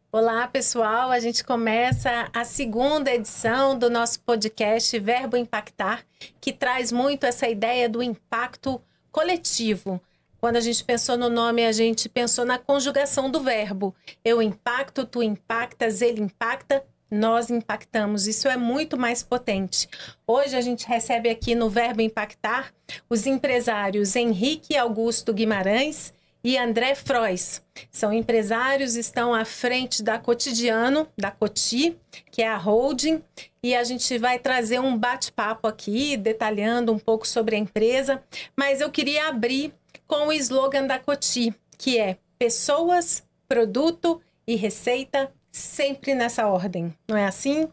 Olá, pessoal. A gente começa a segunda edição do nosso podcast Verbo Impactar, que traz muito essa ideia do impacto coletivo. Quando a gente pensou no nome, a gente pensou na conjugação do verbo. Eu impacto, tu impactas, ele impacta, nós impactamos. Isso é muito mais potente. Hoje a gente recebe aqui no Verbo Impactar os empresários Henrique Augusto Guimarães e André Frois. São empresários, estão à frente da Cotidiano, da Coti, que é a holding, e a gente vai trazer um bate-papo aqui, detalhando um pouco sobre a empresa, mas eu queria abrir com o slogan da Coti, que é pessoas, produto e receita, sempre nessa ordem, não é assim?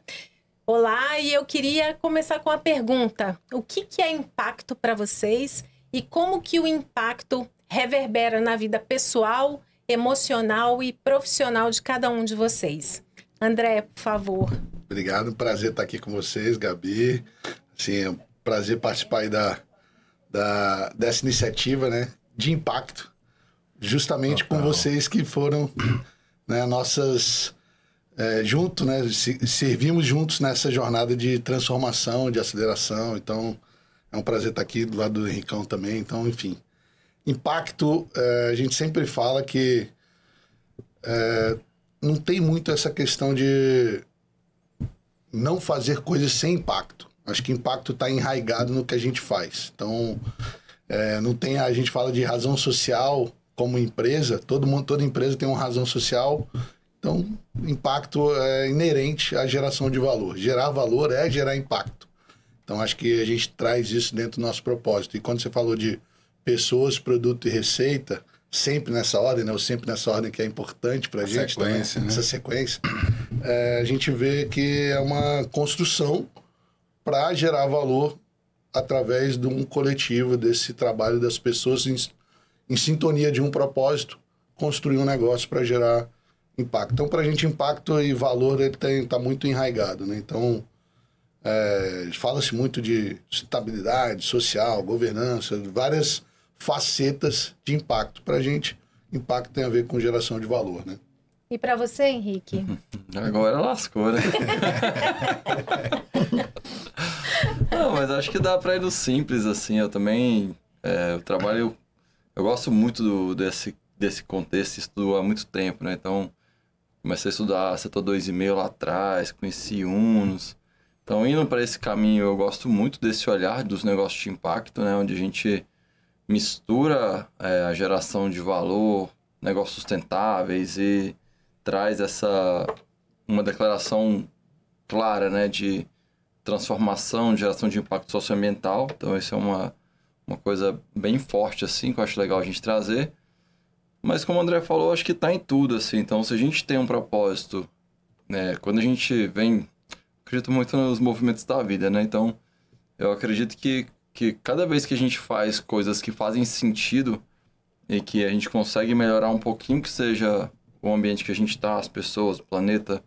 Olá, e eu queria começar com a pergunta: o que é impacto para vocês e como que o impacto reverbera na vida pessoal, emocional e profissional de cada um de vocês? André, por favor. Obrigado, prazer estar aqui com vocês, Gabi. Assim, é um prazer participar aí dessa iniciativa, né, de impacto, justamente com vocês que foram, né, juntos, né, servimos juntos nessa jornada de transformação, de aceleração. Então, é um prazer estar aqui do lado do Henricão também. Então, enfim, impacto, a gente sempre fala que não tem muito essa questão de não fazer coisas sem impacto. Acho que impacto está enraizado no que a gente faz. Então, não tem, a gente fala de razão social como empresa, toda empresa tem uma razão social. Então, impacto é inerente à geração de valor. Gerar valor é gerar impacto. Então, acho que a gente traz isso dentro do nosso propósito. E quando você falou de pessoas, produto e receita, sempre nessa ordem, né? Ou sempre nessa ordem que é importante para a gente. Sequência, né? Essa sequência. A gente vê que é uma construção para gerar valor através de um coletivo, desse trabalho das pessoas em sintonia de um propósito, construir um negócio para gerar impacto. Então, para a gente, impacto e valor está muito enraizado, né? Então, fala-se muito de estabilidade social, governança, várias facetas de impacto. Para a gente, impacto tem a ver com geração de valor, né? E para você, Henrique? Agora lascou, né? Não, mas acho que dá para ir no simples, assim. Eu também, eu gosto muito desse contexto, estudo há muito tempo, né? Então, comecei a estudar setor 2,5 lá atrás, conheci Unos. Então, indo para esse caminho, eu gosto muito desse olhar dos negócios de impacto, né? Onde a gente mistura a geração de valor, negócios sustentáveis e traz uma declaração clara, né? De transformação, de geração de impacto socioambiental. Então, isso é uma coisa bem forte, assim, que eu acho legal a gente trazer. Mas como o André falou, acho que está em tudo, assim. Então, se a gente tem um propósito, né? Quando a gente vem... Acredito muito nos movimentos da vida, né? Então, eu acredito que cada vez que a gente faz coisas que fazem sentido e que a gente consegue melhorar um pouquinho que seja o ambiente que a gente está, as pessoas, o planeta,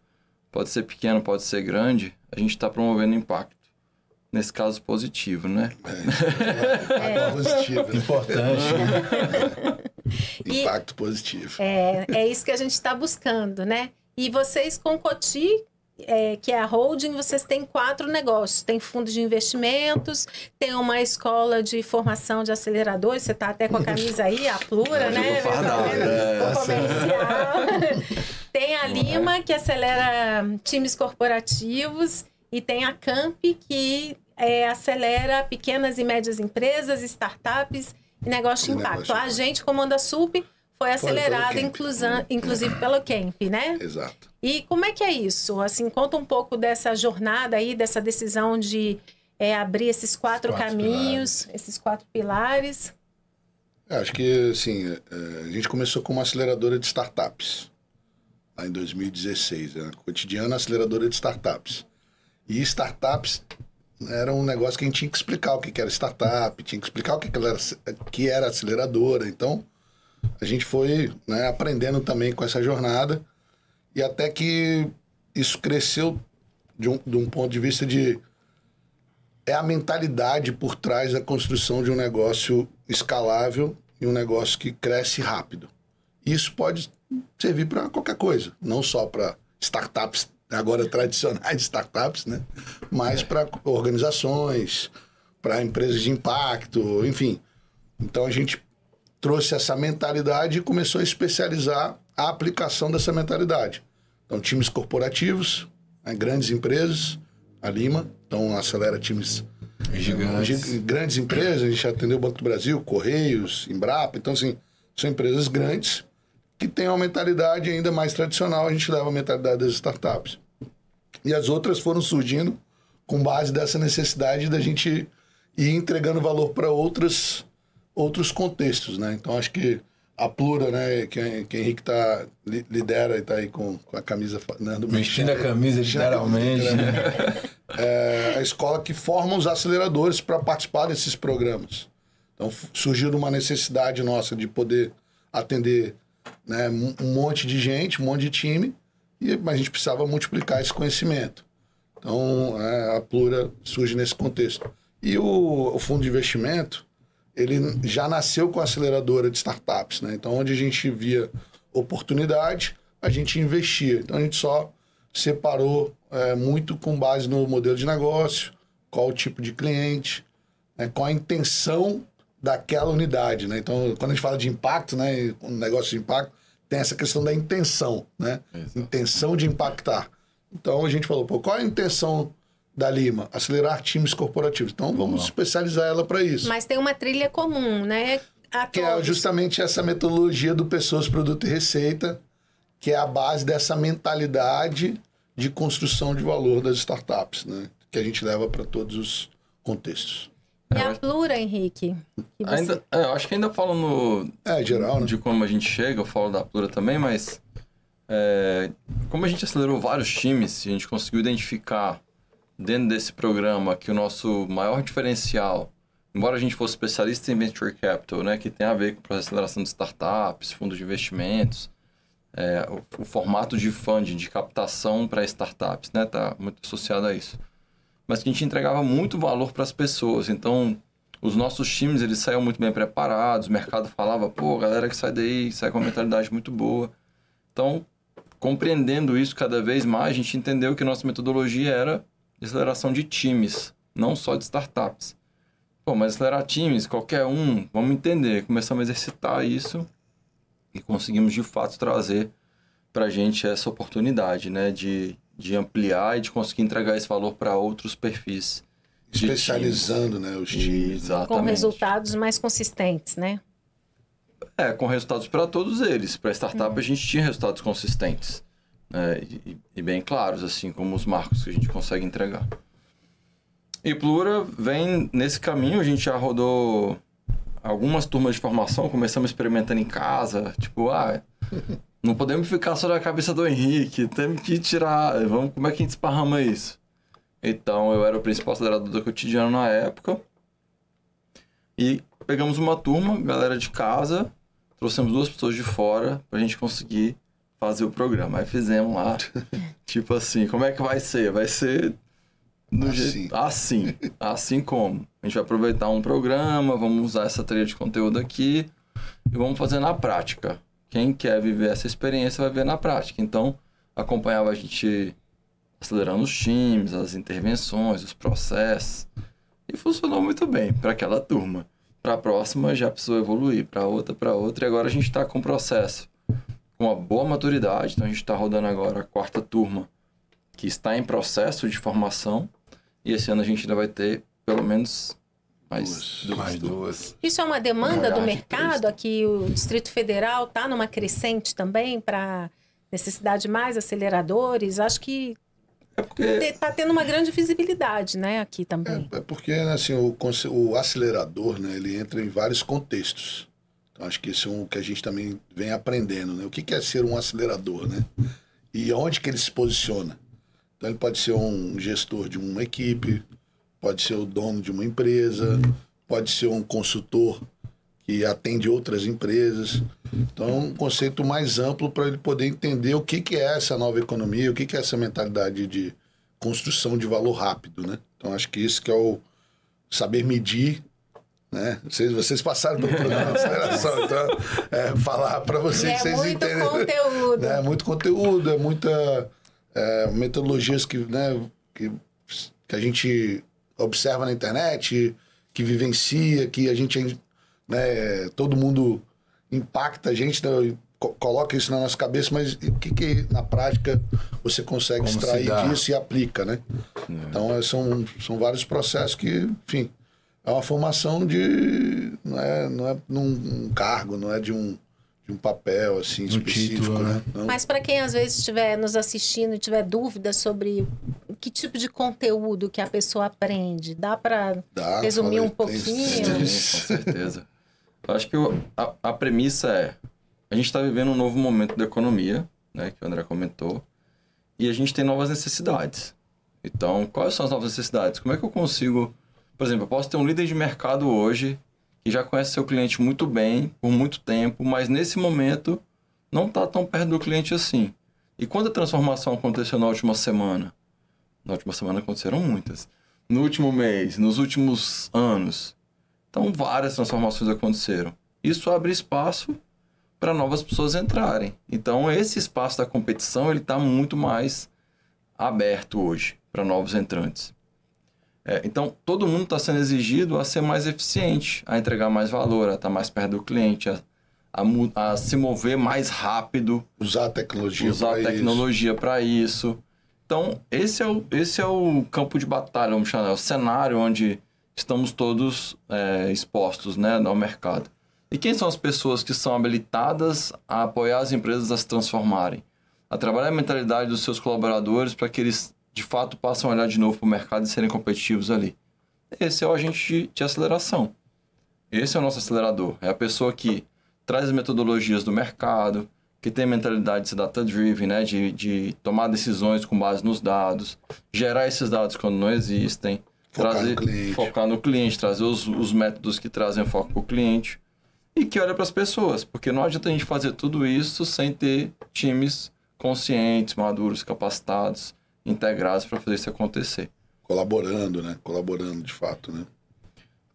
pode ser pequeno, pode ser grande, a gente está promovendo impacto. Nesse caso, positivo, né? Positivo. Importante. Impacto positivo. É isso que a gente está buscando, né? E vocês com Coti, que é a holding, vocês têm 4 negócios. Tem fundo de investimentos, tem uma escola de formação de aceleradores, você está até com a camisa aí, a Plura, né? O comercial. Tem a Lima, que acelera times corporativos, e tem a Camp, que acelera pequenas e médias empresas, startups e negócio de impacto. A gente, como Onda Sup, foi acelerada, inclusive pelo Camp, né? Exato. E como é que é isso? Assim, conta um pouco dessa jornada aí, dessa decisão de abrir esses 4 caminhos, pilares. Esses 4 pilares. Acho que, assim, a gente começou com uma aceleradora de startups, lá em 2016, né? Cotidiano, aceleradora de startups. E startups era um negócio que a gente tinha que explicar o que era startup, tinha que explicar o que era aceleradora. Então, a gente foi, né, aprendendo também com essa jornada, e até que isso cresceu de um ponto de vista de... É a mentalidade por trás da construção de um negócio escalável e um negócio que cresce rápido. Isso pode servir para qualquer coisa, não só para startups, agora tradicionais startups, né? Mas para organizações, para empresas de impacto, enfim. Então a gente trouxe essa mentalidade e começou a especializar a aplicação dessa mentalidade. Então, times corporativos, né, grandes empresas, a Lima, então acelera times grandes empresas, a gente atendeu o Banco do Brasil, Correios, Embrapa, então assim, são empresas grandes que têm uma mentalidade ainda mais tradicional, a gente leva a mentalidade das startups. E as outras foram surgindo com base dessa necessidade da gente ir entregando valor para outros contextos, né? Então, acho que a Plura, né, que Henrique lidera e está aí com a camisa... Né, vestindo a camisa, literalmente. É a escola que forma os aceleradores para participar desses programas. Então, surgiu uma necessidade nossa de poder atender, né, um monte de gente, um monte de time, mas a gente precisava multiplicar esse conhecimento. Então, a Plura surge nesse contexto. E o fundo de investimento, ele já nasceu com a aceleradora de startups, né? Então, onde a gente via oportunidade, a gente investia. Então, a gente só separou muito com base no modelo de negócio, qual o tipo de cliente, né? Qual a intenção daquela unidade, né? Então, quando a gente fala de impacto, né, um negócio de impacto, tem essa questão da intenção, né? Exato. Intenção de impactar. Então, a gente falou, qual é a intenção da Lima? Acelerar times corporativos. Então, vamos especializar ela para isso. Mas tem uma trilha comum, né? Que é justamente essa metodologia do Pessoas, Produto e Receita, que é a base dessa mentalidade de construção de valor das startups, né? Que a gente leva para todos os contextos. E a Plura, Henrique? Eu acho que ainda falo no... geral, né? De como a gente chega, eu falo da Plura também, mas... como a gente acelerou vários times, a gente conseguiu identificar dentro desse programa que o nosso maior diferencial, embora a gente fosse especialista em Venture Capital, né, que tem a ver com a aceleração de startups, fundos de investimentos, o formato de funding, de captação para startups, né, tá muito associado a isso. Mas que a gente entregava muito valor para as pessoas. Então, os nossos times, eles saíam muito bem preparados, o mercado falava, galera que sai daí, sai com uma mentalidade muito boa. Então, compreendendo isso cada vez mais, a gente entendeu que nossa metodologia era aceleração de times, não só de startups. Mas acelerar times, qualquer um, vamos entender. Começamos a exercitar isso e conseguimos, de fato, trazer para a gente essa oportunidade, né? De ampliar e de conseguir entregar esse valor para outros perfis. Especializando, né, os times. Exatamente. Com resultados mais consistentes, né? Com resultados para todos eles. Para a startup, a gente tinha resultados consistentes. E bem claros, assim como os marcos que a gente consegue entregar. E Plura vem nesse caminho, a gente já rodou algumas turmas de formação, começamos experimentando em casa, tipo, não podemos ficar só na cabeça do Henrique, temos que tirar, como é que a gente esparrama isso? Então, eu era o principal acelerador do cotidiano na época, e pegamos uma turma, galera de casa, trouxemos 2 pessoas de fora pra gente conseguir fazer o programa. Aí fizemos lá, tipo assim, como é que vai ser? Vai ser do jeito assim como. A gente vai aproveitar um programa, vamos usar essa trilha de conteúdo aqui e vamos fazer na prática. Quem quer viver essa experiência vai ver na prática. Então, acompanhava a gente acelerando os times, as intervenções, os processos. E funcionou muito bem para aquela turma. Para a próxima já precisou evoluir, para outra. E agora a gente está com um processo com uma boa maturidade. Então, a gente está rodando agora a 4ª turma, que está em processo de formação. E esse ano a gente ainda vai ter pelo menos mais duas. Isso é uma demanda do mercado? Aqui o Distrito Federal está numa crescente também para necessidade de mais aceleradores? Acho que está tendo uma grande visibilidade, né, aqui também. Porque assim, o acelerador, né, ele entra em vários contextos. Então, acho que isso é o que a gente também vem aprendendo, né? O que é ser um acelerador, né? E onde que ele se posiciona. Então, ele pode ser um gestor de uma equipe, pode ser o dono de uma empresa, pode ser um consultor que atende outras empresas. Então, é um conceito mais amplo para ele poder entender o que é essa nova economia, o que é essa mentalidade de construção de valor rápido, né? Então, acho que isso que é o saber medir né? Vocês passaram pelo programa de aceleração, então falar para vocês, vocês entenderem. É muito conteúdo. É muito conteúdo, é muita metodologias que a gente observa na internet, que vivencia, que a gente, né, todo mundo impacta a gente, né, coloca isso na nossa cabeça, mas o que na prática você consegue extrair disso e aplica, né? Então são vários processos que, enfim, é uma formação não é num cargo, não é de um papel assim específico, título, né? Não. Mas para quem às vezes estiver nos assistindo e tiver dúvidas sobre que tipo de conteúdo que a pessoa aprende, dá para resumir um pouquinho? Com certeza. Eu acho que a premissa é: a gente está vivendo um novo momento da economia, né, que o André comentou, e a gente tem novas necessidades. Então, quais são as novas necessidades? Como é que eu consigo... Por exemplo, eu posso ter um líder de mercado hoje que já conhece seu cliente muito bem, por muito tempo, mas nesse momento não está tão perto do cliente assim. E quando a transformação aconteceu na última semana? Na última semana aconteceram muitas. No último mês, nos últimos anos. Então, várias transformações aconteceram. Isso abre espaço para novas pessoas entrarem. Então, esse espaço da competição ele está muito mais aberto hoje para novos entrantes. Então, todo mundo está sendo exigido a ser mais eficiente, a entregar mais valor, a estar mais perto do cliente, a se mover mais rápido. Usar a tecnologia para isso. Então, esse é o campo de batalha, vamos chamar, o cenário onde estamos todos expostos, né, ao mercado. E quem são as pessoas que são habilitadas a apoiar as empresas a se transformarem? A trabalhar a mentalidade dos seus colaboradores para que eles, de fato, passem a olhar de novo para o mercado e serem competitivos ali. Esse é o agente de aceleração. Esse é o nosso acelerador. É a pessoa que traz as metodologias do mercado, que tem a mentalidade de ser data-driven, né? De tomar decisões com base nos dados, gerar esses dados quando não existem, focar no cliente, trazer os métodos que trazem foco para o cliente e que olha para as pessoas, porque não adianta a gente fazer tudo isso sem ter times conscientes, maduros, capacitados, integrados para fazer isso acontecer. Colaborando, né? Colaborando de fato, né?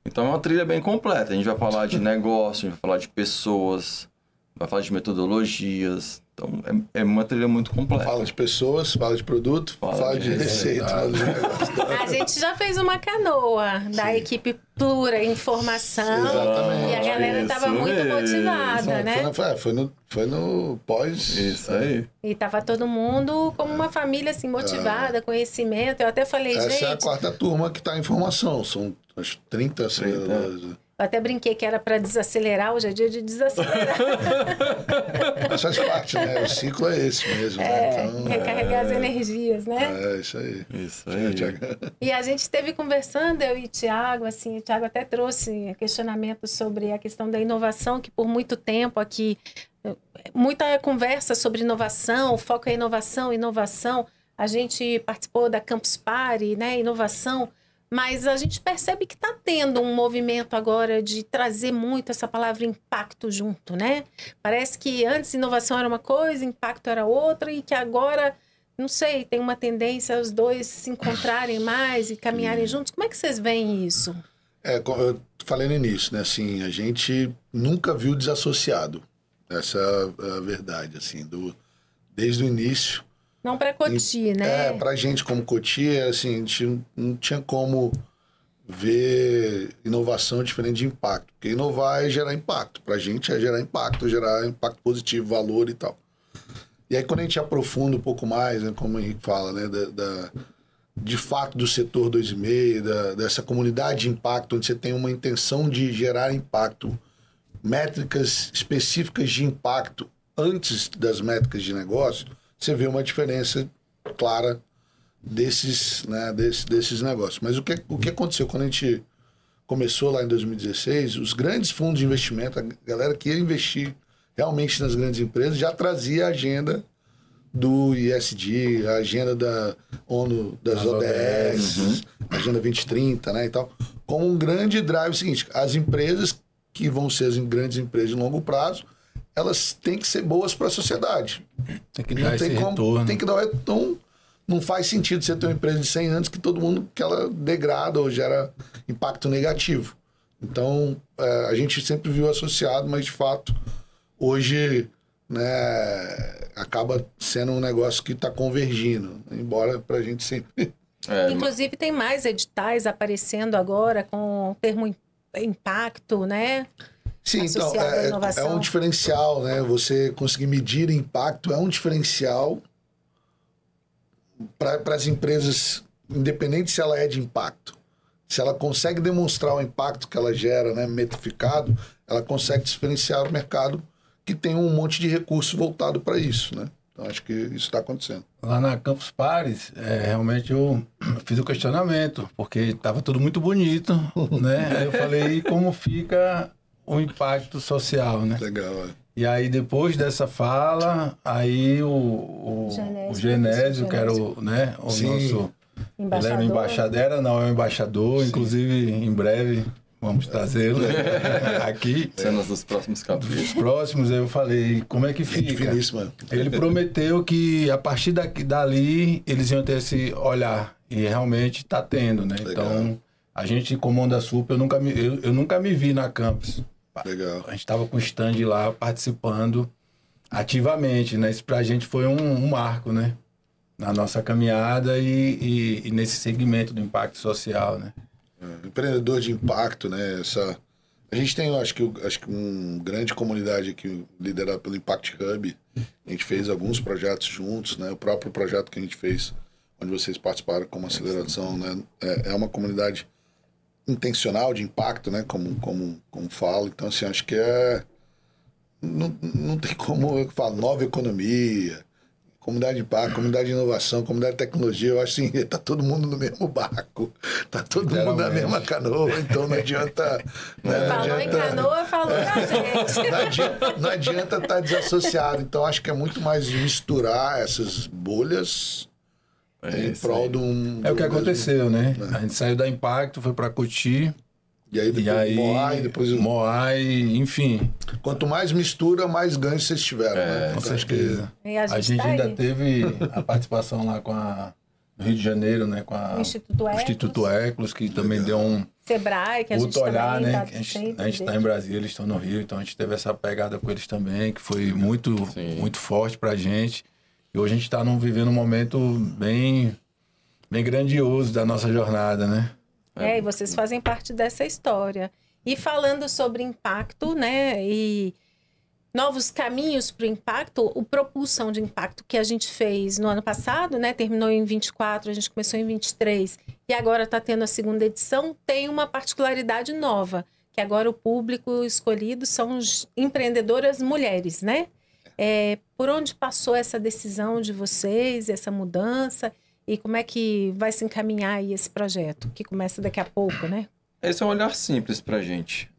Então é uma trilha bem completa. A gente vai falar de negócio, a gente vai falar de pessoas, vai falar de metodologias. Então é uma trilha muito completa. Fala de pessoas, fala de produto, fala de receita. A gente já fez uma canoa da equipe Plura Informação. Exatamente. E a galera estava muito motivada, né? Foi no pós. Isso aí. E tava todo mundo como uma família assim, motivada, conhecimento. Eu até falei, gente... Essa é a quarta turma que está em formação. São as 30 aceleradores. Eu até brinquei que era para desacelerar, hoje é dia de desacelerar. Mas faz parte, né? O ciclo é esse mesmo, né? Então, recarregar as energias, né? É, isso aí. Isso aí. E a gente esteve conversando, eu e o Thiago, assim, o Thiago até trouxe questionamento sobre a questão da inovação, que por muito tempo aqui, muita conversa sobre inovação, foco em inovação. A gente participou da Campus Party, né? Inovação. Mas a gente percebe que está tendo um movimento agora de trazer muito essa palavra impacto junto, né? Parece que antes inovação era uma coisa, impacto era outra, e que agora, não sei, tem uma tendência os dois se encontrarem mais e caminharem juntos. Como é que vocês veem isso? Eu falei no início, né? Assim, a gente nunca viu desassociado. Essa é a verdade, assim, desde o início. Não para Coty, né? Pra gente como Coty, assim, a gente não tinha como ver inovação diferente de impacto. Porque inovar é gerar impacto. Pra gente é gerar impacto positivo, valor e tal. E aí quando a gente aprofunda um pouco mais, né, como o Henrique fala, né, de fato do setor 2,5, dessa comunidade de impacto, onde você tem uma intenção de gerar impacto, métricas específicas de impacto antes das métricas de negócio, você vê uma diferença clara desses negócios. Mas o que aconteceu quando a gente começou lá em 2016, os grandes fundos de investimento, a galera que ia investir realmente nas grandes empresas, já trazia a agenda do ISD, a agenda da ONU, das ODS, a Agenda 2030, né, e tal, como um grande drive seguinte: as empresas que vão ser as grandes empresas de longo prazo, elas têm que ser boas para a sociedade. Tem que dar esse retorno. Tem que dar então, não faz sentido você ter uma empresa de 100 anos que todo mundo que ela degrada ou gera impacto negativo. Então, a gente sempre viu associado, mas de fato, hoje, né, acaba sendo um negócio que está convergindo, embora para a gente sempre... Inclusive, tem mais editais aparecendo agora com o termo impacto, né? Sim, então, é um diferencial, né? Você conseguir medir impacto é um diferencial para as empresas, independente se ela é de impacto. Se ela consegue demonstrar o impacto que ela gera, né, metrificado, ela consegue diferenciar o mercado que tem um monte de recurso voltado para isso, né? Então, acho que isso está acontecendo. Lá na Campus Party, realmente eu fiz o questionamento, porque estava tudo muito bonito, né? Aí eu falei, como fica o impacto social, né? Legal, E aí, depois dessa fala, aí o Genésio, que era o nosso... Ele era um embaixador, não é um embaixador, inclusive em breve vamos trazê-lo aqui. Cenas dos próximos capítulos. Os próximos, eu falei, como é que fica? Ele prometeu que a partir dali eles iam ter esse olhar, e realmente está tendo, né? Legal. Então, a gente, como Onda Super, eu nunca me vi na campus. Legal. A gente estava com o stand lá, participando ativamente, né? Isso para a gente foi um marco, né? Na nossa caminhada e nesse segmento do impacto social, né? Empreendedor de impacto, né? A gente tem, acho que uma grande comunidade aqui liderada pelo Impact Hub. A gente fez alguns projetos juntos, né? O próprio projeto que a gente fez, onde vocês participaram como aceleração, né? É uma comunidade intencional de impacto, né? Como falo. Então, assim, acho que não tem como eu falo, nova economia, comunidade de impacto, comunidade de inovação, comunidade de tecnologia. Eu acho assim, tá todo mundo no mesmo barco, tá todo mundo na mesma canoa, então não adianta... Né, falou em canoa, falou da gente. Não adianta estar desassociado. Então, acho que é muito mais misturar essas bolhas em prol de um... É o que aconteceu, né? A gente saiu da Impacto, foi para Coty. E aí depois Moai, depois... Moai, enfim. Quanto mais mistura, mais ganhos vocês tiveram, né? Com certeza. A gente ainda teve a participação lá no Rio de Janeiro, né? Com o Instituto Eclos, que também deu um... Sebrae, que a gente olhar, também né? tá A gente está em Brasília, eles estão no Rio, então a gente teve essa pegada com eles também, que foi muito forte pra gente. E hoje a gente está vivendo um momento bem grandioso da nossa jornada, né? E vocês fazem parte dessa história. E falando sobre impacto, né, e novos caminhos para o impacto, o Propulsão de Impacto que a gente fez no ano passado, né, terminou em 24, a gente começou em 23, e agora está tendo a segunda edição, tem uma particularidade nova, que agora o público escolhido são empreendedoras mulheres, né? Por onde passou essa decisão de vocês, essa mudança? E como é que vai se encaminhar aí esse projeto, que começa daqui a pouco, né? Esse é um olhar simples pra gente,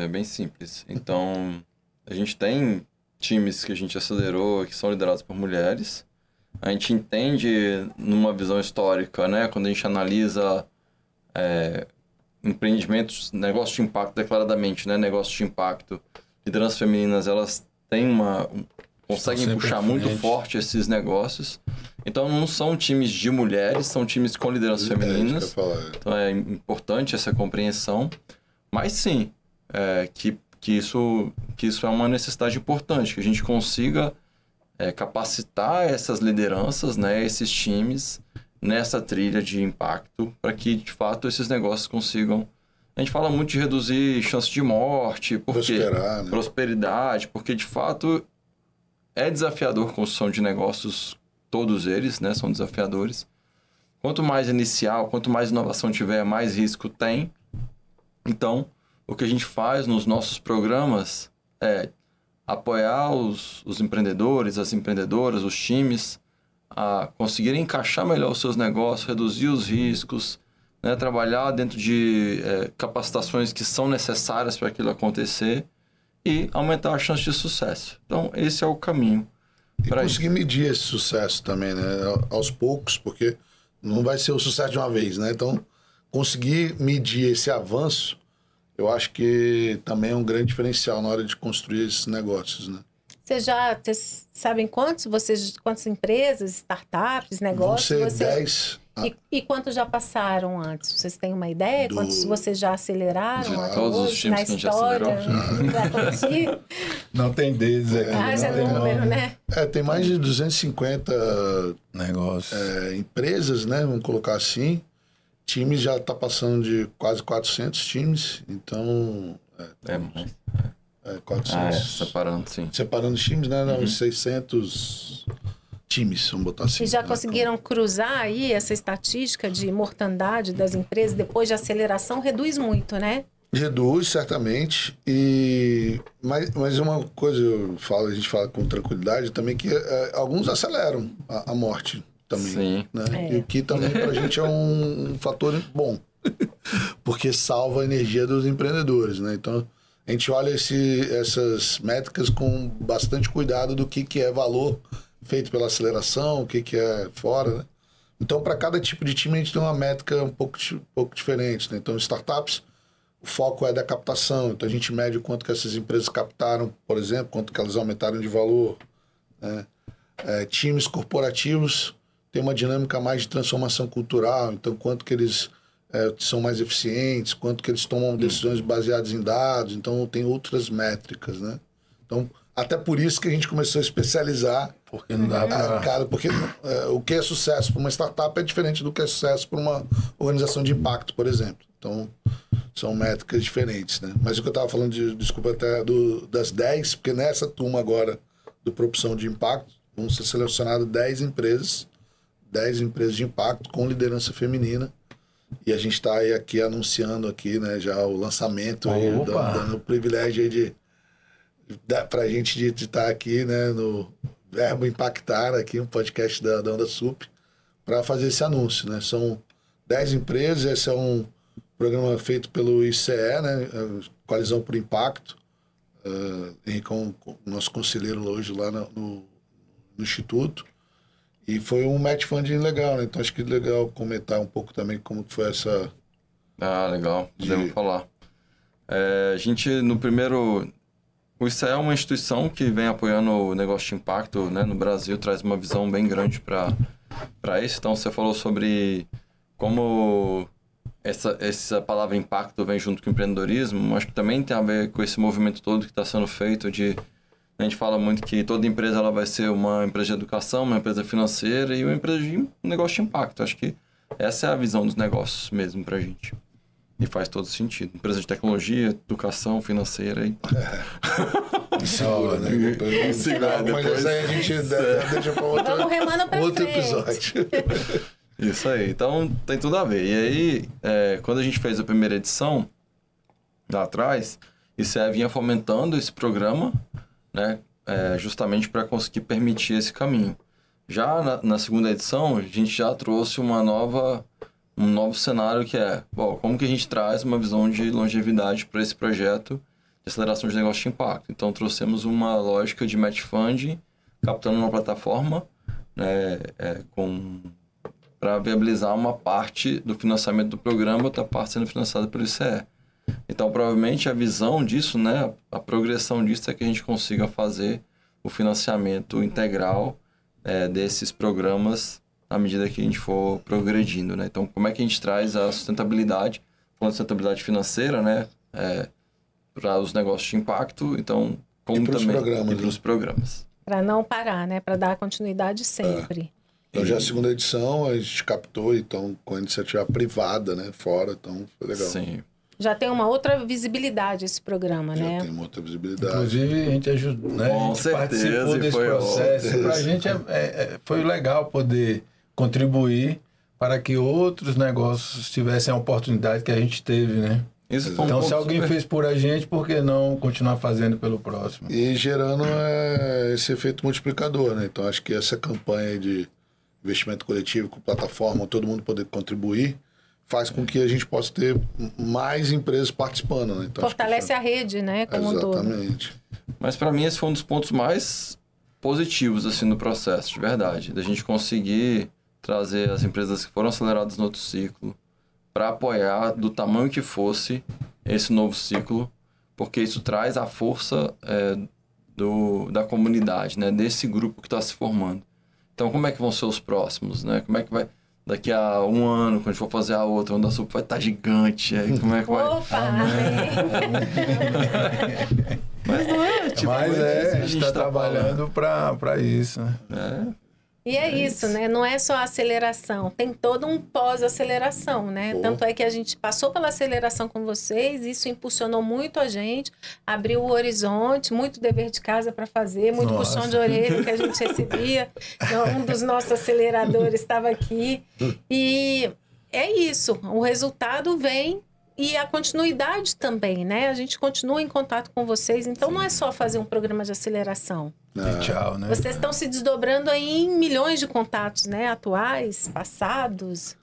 bem simples. Então, a gente tem times que a gente acelerou, que são liderados por mulheres. A gente entende, numa visão histórica, né? Quando a gente analisa empreendimentos, negócios de impacto declaradamente, né? Negócios de impacto, lideranças femininas, elas têm conseguem puxar muito forte esses negócios. Então, não são times de mulheres, são times com lideranças femininas. Então, é importante essa compreensão. Mas, sim, que isso é uma necessidade importante, que a gente consiga capacitar essas lideranças, né, esses times, nessa trilha de impacto, para que, de fato, esses negócios consigam... A gente fala muito de reduzir chance de morte, prosperar, né? Prosperidade, porque, de fato... É desafiador a construção de negócios, todos eles, né? São desafiadores. Quanto mais inicial, quanto mais inovação tiver, mais risco tem. Então, o que a gente faz nos nossos programas é apoiar os empreendedores, as empreendedoras, os times, a conseguirem encaixar melhor os seus negócios, reduzir os riscos, né? Trabalhar dentro de capacitações que são necessárias para aquilo acontecer, e aumentar a chance de sucesso. Então, esse é o caminho. E conseguir medir esse sucesso também, né? Aos poucos, porque não vai ser o sucesso de uma vez, né? Então, conseguir medir esse avanço, eu acho que também é um grande diferencial na hora de construir esses negócios, né? Vocês sabem quantas empresas, startups, negócios? Vão ser 10. E quantos já passaram antes? Vocês têm uma ideia? Quantos vocês já aceleraram? Já, todos os times que a gente acelerou. Não tem deles aqui. Já não número, né? Tem mais de 250 negócios. Empresas, né? Vamos colocar assim. Times já está passando de quase 400 times. Então... mais. 400. Separando, sim. Separando os times, né? Uns 600 times, vamos botar assim. E já conseguiram cruzar aí essa estatística de mortandade das empresas depois de aceleração? Reduz muito, né? Reduz, certamente. Mas uma coisa a gente fala com tranquilidade também, que alguns aceleram a morte também. Sim. Né? E o que também pra gente é um fator bom. Porque salva a energia dos empreendedores, né? Então, a gente olha essas métricas com bastante cuidado do que é valor feito pela aceleração, o que é fora, né? Então, para cada tipo de time, a gente tem uma métrica um pouco diferente, né? Então, startups, o foco é da captação. Então, a gente mede o quanto que essas empresas captaram, por exemplo, quanto que elas aumentaram de valor, né? Times corporativos têm uma dinâmica mais de transformação cultural. Então, quanto que eles são mais eficientes, quanto que eles tomam decisões baseadas em dados. Então, tem outras métricas, né? Então, até por isso que a gente começou a especializar. Porque não dá pra... porque o que é sucesso para uma startup é diferente do que é sucesso para uma organização de impacto, por exemplo. Então, são métricas diferentes, né? Mas o que eu estava falando, desculpa, até das 10, porque nessa turma agora do Propulsão de Impacto, vão ser selecionadas 10 empresas de impacto com liderança feminina. E a gente está aqui anunciando aqui, né, já o lançamento, aí, dando o privilégio aí para a gente de estar aqui, né, no Verbo Impactar, aqui um podcast da Onda Sup, para fazer esse anúncio, né? São 10 empresas, esse é um programa feito pelo ICE, né, Coalizão por Impacto, Henricão, nosso conselheiro hoje lá no Instituto, e foi um match funding legal, né? Então acho que é legal comentar um pouco também como foi essa... legal, podemos falar. A gente, no primeiro... O ICE é uma instituição que vem apoiando o negócio de impacto, né, no Brasil, traz uma visão bem grande para isso. Então, você falou sobre como essa palavra impacto vem junto com o empreendedorismo. Acho que também tem a ver com esse movimento todo que está sendo feito a gente fala muito que toda empresa ela vai ser uma empresa de educação, uma empresa financeira e uma empresa de um negócio de impacto. Acho que essa é a visão dos negócios mesmo para a gente. E faz todo sentido. Empresa de tecnologia, educação financeira e... Segura, né? Mas aí a gente deixa para outro episódio. Isso aí. Então, tem tudo a ver. E aí, quando a gente fez a primeira edição, lá atrás, isso vinha fomentando esse programa, né? Justamente para conseguir permitir esse caminho. Já na segunda edição, a gente já trouxe um novo cenário que como que a gente traz uma visão de longevidade para esse projeto de aceleração de negócio de impacto. Então, trouxemos uma lógica de match funding, captando uma plataforma, né, para viabilizar uma parte do financiamento do programa, outra parte sendo financiada pelo ICE. Então, provavelmente, a visão disso, né, a progressão disso é que a gente consiga fazer o financiamento integral desses programas à medida que a gente for progredindo, né? Então, como é que a gente traz a sustentabilidade, falando de sustentabilidade financeira, né? Para os negócios de impacto, então, como também... E para os programas. Para não parar, né? Para dar continuidade sempre. Então, já a segunda edição, a gente captou, então, com a iniciativa privada, né? Fora, então, foi legal. Sim. Já tem uma outra visibilidade esse programa, né? Já tem uma outra visibilidade. Inclusive, a gente ajudou, né? Com certeza, participou desse processo. Para a gente foi legal poder contribuir para que outros negócios tivessem a oportunidade que a gente teve, né? Isso foi então, se alguém fez por a gente, por que não continuar fazendo pelo próximo? E gerando esse efeito multiplicador, né? Então, acho que essa campanha de investimento coletivo com plataforma, todo mundo poder contribuir, faz com que a gente possa ter mais empresas participando, né? Então, fortalece a rede, né? Como um todo. Exatamente. Mas para mim esse foi um dos pontos mais positivos assim no processo, de verdade, da gente conseguir trazer as empresas que foram aceleradas no outro ciclo para apoiar do tamanho que fosse esse novo ciclo, porque isso traz a força da comunidade, né? Desse grupo que está se formando. Então, como é que vão ser os próximos, né? Como é que vai... daqui a um ano, quando a gente for fazer a outra, a Onda Sul vai estar gigante. Aí como é que vai? Opa! Mas não é, tipo... Mas a gente está trabalhando para isso, né? E é isso, né? Não é só a aceleração, tem todo um pós-aceleração, né? Tanto é que a gente passou pela aceleração com vocês, isso impulsionou muito a gente, abriu o horizonte, muito dever de casa para fazer, muito puxão de orelha que a gente recebia. Um dos nossos aceleradores estava aqui. E é isso, o resultado vem e a continuidade também, né? A gente continua em contato com vocês, então não é só fazer um programa de aceleração. E tchau, né? Vocês estão se desdobrando aí em milhões de contatos, né? Atuais, passados.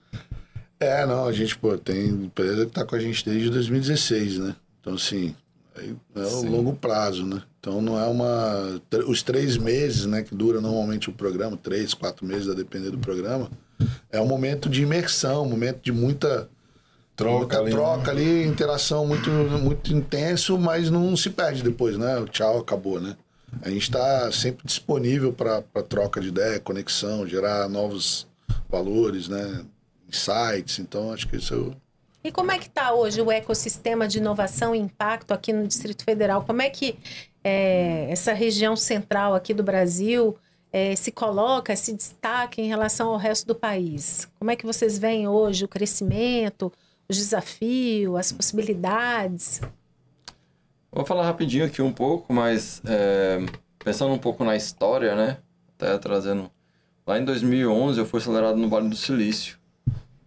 Não, a gente, tem empresa que está com a gente desde 2016, né? Então, assim, é um longo prazo, né? Então, não é os 3 meses, né, que dura normalmente o programa, 3, 4 meses, a depender do programa, é um momento de imersão, um momento de muita troca ali, interação muito intenso, mas não se perde depois, né? O tchau, acabou, né? A gente está sempre disponível para troca de ideia, conexão, gerar novos valores, né? Insights. Então, acho que isso é o... E como é que está hoje o ecossistema de inovação e impacto aqui no Distrito Federal? Como é que essa região central aqui do Brasil se coloca, se destaca em relação ao resto do país? Como é que vocês veem hoje o crescimento, os desafios, as possibilidades? Vou falar rapidinho aqui um pouco, mas pensando um pouco na história, né? Até trazendo... Lá em 2011 eu fui acelerado no Vale do Silício.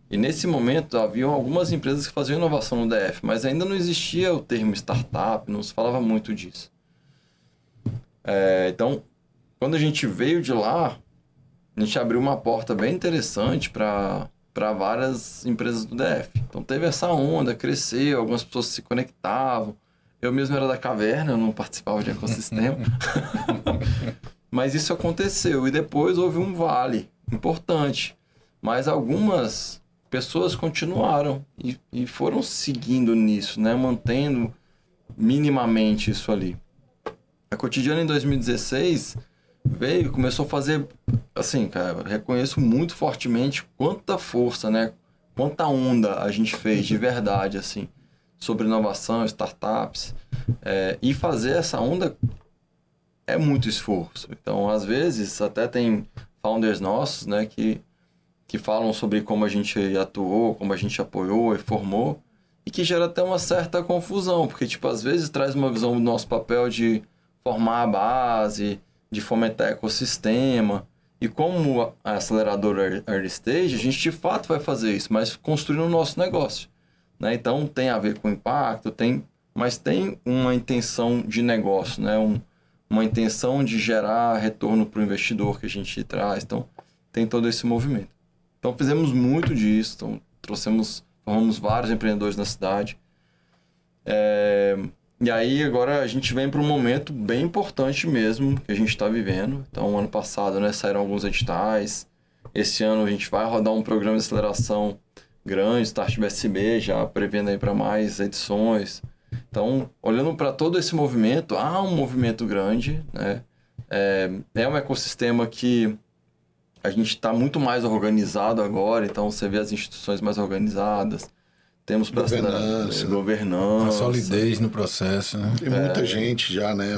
E nesse momento havia algumas empresas que faziam inovação no DF, mas ainda não existia o termo startup, não se falava muito disso. Então, quando a gente veio de lá, a gente abriu uma porta bem interessante para várias empresas do DF. Então teve essa onda, cresceu, algumas pessoas se conectavam. Eu mesmo era da caverna, eu não participava de ecossistema. Mas isso aconteceu e depois houve um vale importante. Mas algumas pessoas continuaram e foram seguindo nisso, né? Mantendo minimamente isso ali. A Cotidiana em 2016 veio, começou a fazer, assim, cara, reconheço muito fortemente quanta força, né? Quanta onda a gente fez de verdade, assim, sobre inovação, startups. E fazer essa onda é muito esforço. Então, às vezes, até tem founders nossos, né, que falam sobre como a gente atuou, como a gente apoiou e formou, e que gera até uma certa confusão, porque, tipo, às vezes traz uma visão do nosso papel de formar a base, de fomentar ecossistema, e como a aceleradora Early Stage, a gente de fato vai fazer isso, mas construindo o nosso negócio, né? Então, tem a ver com impacto, mas tem uma intenção de negócio, né? Uma intenção de gerar retorno para o investidor que a gente traz, então tem todo esse movimento. Então, fizemos muito disso, então, formamos vários empreendedores na cidade. E aí, agora a gente vem para um momento bem importante mesmo que a gente está vivendo. Então, ano passado, né, saíram alguns editais. Esse ano a gente vai rodar um programa de aceleração grande, Start BSB, já prevendo aí para mais edições. Então, olhando para todo esse movimento, há um movimento grande, né? É um ecossistema que a gente está muito mais organizado agora, então você vê as instituições mais organizadas. Temos governança, a solidez no processo, né? Tem muita gente já, né?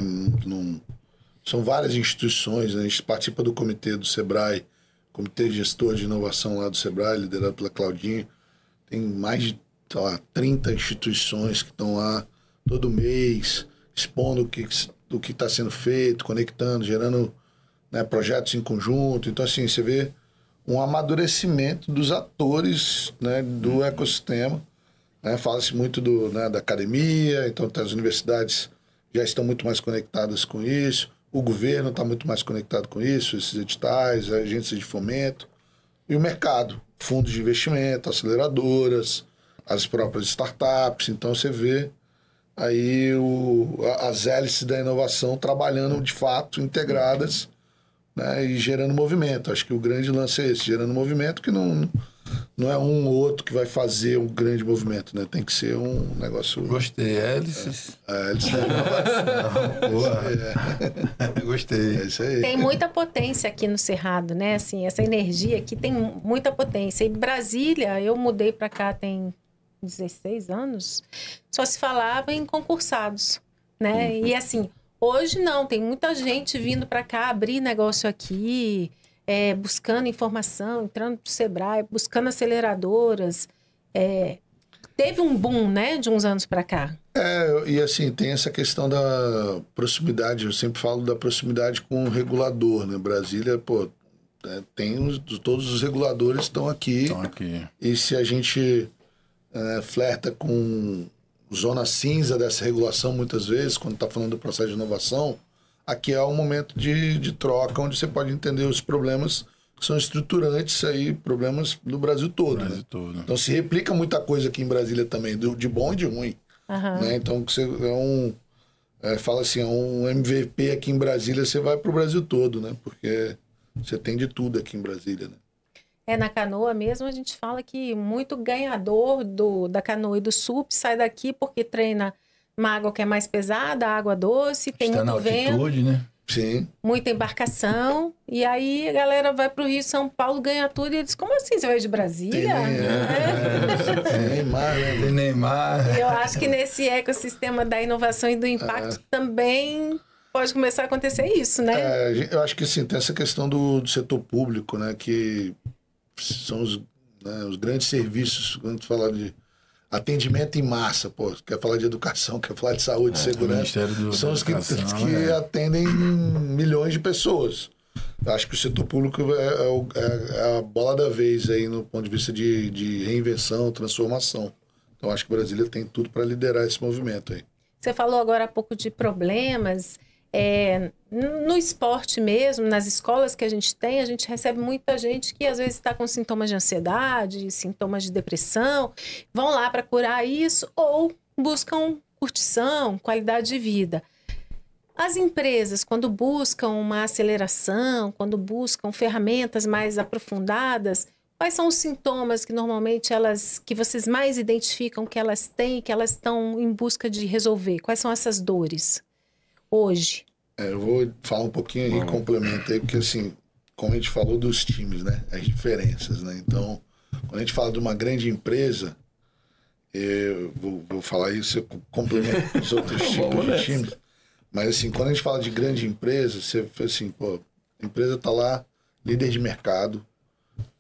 São várias instituições, né? A gente participa do comitê do Sebrae, comitê gestor de inovação lá do Sebrae, liderado pela Claudinha. Tem mais de 30 instituições que estão lá todo mês, expondo o que está sendo feito, conectando, gerando, né, projetos em conjunto. Então, assim, você vê um amadurecimento dos atores, né, do ecossistema. Né? Fala-se muito da academia, então as universidades já estão muito mais conectadas com isso, o governo está muito mais conectado com isso, esses editais, agências de fomento, e o mercado, fundos de investimento, aceleradoras, as próprias startups. Então você vê aí as hélices da inovação trabalhando de fato integradas, né, e gerando movimento. Acho que o grande lance é esse, gerando movimento, que não não é um ou outro que vai fazer um grande movimento, né? Tem que ser um negócio... Gostei. Hélices. Hélice. Gostei. É isso aí. Tem muita potência aqui no Cerrado, né? Assim, essa energia aqui tem muita potência. E Brasília, eu mudei para cá tem 16 anos, só se falava em concursados, né? E assim, hoje não, tem muita gente vindo para cá abrir negócio aqui, buscando informação, entrando pro Sebrae, buscando aceleradoras. Teve um boom, né, de uns anos para cá. E assim, tem essa questão da proximidade, eu sempre falo da proximidade com o regulador, né? Brasília, pô, todos os reguladores estão aqui. E se a gente flerta com zona cinza dessa regulação, muitas vezes, quando está falando do processo de inovação, aqui é um momento de troca, onde você pode entender os problemas que são estruturantes aí, problemas do Brasil todo. Então se replica muita coisa aqui em Brasília também, de bom e de ruim. Né? Então você fala assim, um MVP aqui em Brasília, você vai para o Brasil todo, né? Porque você tem de tudo aqui em Brasília, né? Na canoa mesmo, a gente fala que muito ganhador da canoa e do SUP sai daqui porque treina uma água que é mais pesada, água doce, tem muito vento. Altitude, né? Sim. Muita embarcação. E aí a galera vai para o Rio, São Paulo, ganha tudo. E eles, como assim? Você veio de Brasília? Tem Neymar, né? Tem Neymar. Eu acho que nesse ecossistema da inovação e do impacto também pode começar a acontecer isso, né? Eu acho que assim, tem essa questão do setor público, né? Que são os grandes serviços, quando tu fala de atendimento em massa, pô, quer falar de educação, quer falar de saúde, segurança, são os que atendem milhões de pessoas. Eu acho que o setor público é a bola da vez aí no ponto de vista de reinvenção, transformação. Então acho que Brasília tem tudo para liderar esse movimento aí. Você falou agora há pouco de problemas. No esporte mesmo, nas escolas que a gente tem, a gente recebe muita gente que às vezes está com sintomas de ansiedade, sintomas de depressão, vão lá para curar isso ou buscam curtição, qualidade de vida. As empresas, quando buscam uma aceleração, quando buscam ferramentas mais aprofundadas, quais são os sintomas que normalmente que vocês mais identificam que elas têm, que elas estão em busca de resolver? Quais são essas dores hoje? Eu vou falar um pouquinho aí, complemento aí, porque assim, como a gente falou dos times, né? As diferenças, né? Então, quando a gente fala de uma grande empresa, eu vou falar isso, eu complemento com os outros tipos de times. Mas assim, quando a gente fala de grande empresa, você assim, pô, a empresa tá lá, líder de mercado,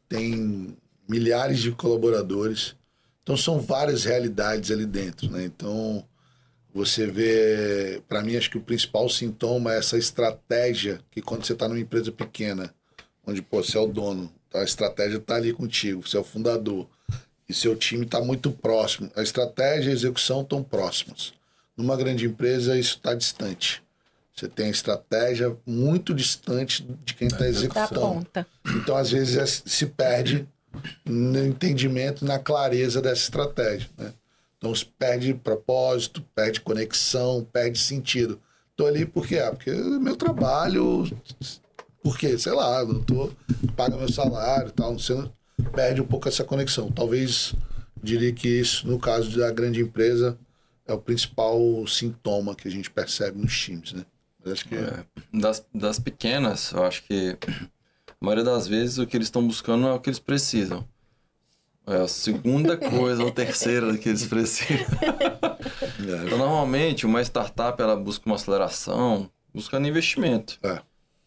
tem milhares de colaboradores, então são várias realidades ali dentro, né? Então, você vê, para mim, acho que o principal sintoma é essa estratégia, que quando você está numa empresa pequena, onde pô, você é o dono, a estratégia está ali contigo, você é o fundador, e seu time está muito próximo. A estratégia e a execução estão próximas. Numa grande empresa, isso está distante. Você tem a estratégia muito distante de quem está executando. Então, às vezes, se perde no entendimento, na clareza dessa estratégia, né? Então, perde propósito, perde conexão, perde sentido. Estou ali por quê? Porque é meu trabalho, porque, sei lá, não paga meu salário e tal. Você perde um pouco essa conexão. Talvez, diria que isso, no caso da grande empresa, é o principal sintoma que a gente percebe nos times, né? Mas acho que... Das pequenas, eu acho que a maioria das vezes o que eles estão buscando é o que eles precisam. É a segunda coisa ou terceira que eles precisam. Então, normalmente, uma startup, ela busca uma aceleração, buscando investimento.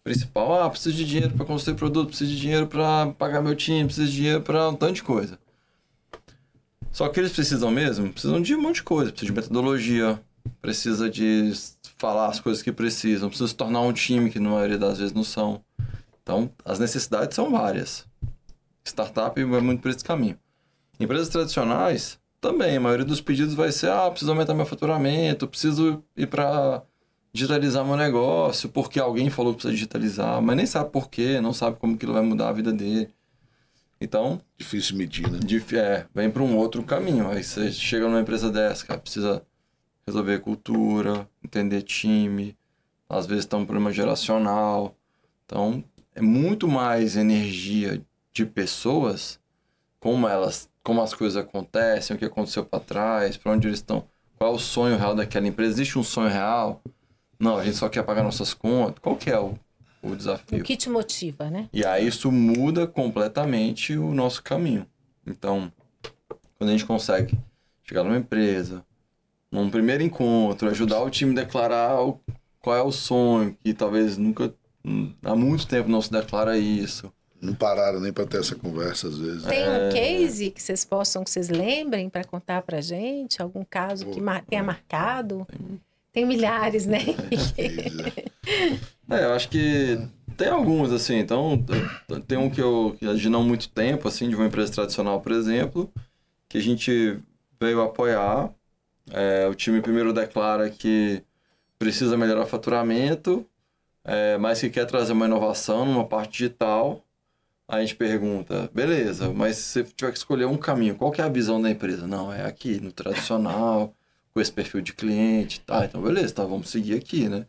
Principal, preciso de dinheiro para construir produto, preciso de dinheiro para pagar meu time, preciso de dinheiro para um tanto de coisa. Só que eles precisam mesmo? Precisam de um monte de coisa. Precisa de metodologia, precisa de falar as coisas que precisam, precisa se tornar um time que na maioria das vezes não são. Então, as necessidades são várias. Startup vai muito por esse caminho. Empresas tradicionais, também, a maioria dos pedidos vai ser, preciso aumentar meu faturamento, preciso ir para digitalizar meu negócio, porque alguém falou que precisa digitalizar, mas nem sabe por quê, não sabe como que ele vai mudar a vida dele. Então... Difícil medir, né? Vem para um outro caminho. Aí você chega numa empresa dessa, cara, precisa resolver cultura, entender time, às vezes tem um problema geracional. Então, é muito mais energia de pessoas como as coisas acontecem, o que aconteceu para trás, para onde eles estão, qual é o sonho real daquela empresa. Existe um sonho real? Não, a gente só quer pagar nossas contas. Qual que é o desafio? O que te motiva, né? E aí isso muda completamente o nosso caminho. Então, quando a gente consegue chegar numa empresa, num primeiro encontro, ajudar o time a declarar qual é o sonho, que talvez nunca, há muito tempo não se declara isso. Não pararam nem para ter essa conversa, às vezes. Tem um case que vocês lembrem para contar pra gente? Algum caso que tenha marcado? Tem milhares, né? Eu acho que tem alguns, assim. Então, tem um que de não muito tempo, assim, de uma empresa tradicional, por exemplo, que a gente veio apoiar. O time primeiro declara que precisa melhorar o faturamento, mas que quer trazer uma inovação numa parte digital. Aí a gente pergunta, beleza, mas se você tiver que escolher um caminho, qual que é a visão da empresa? Não, é aqui, no tradicional, com esse perfil de cliente. Tá, então beleza, tá, vamos seguir aqui, né?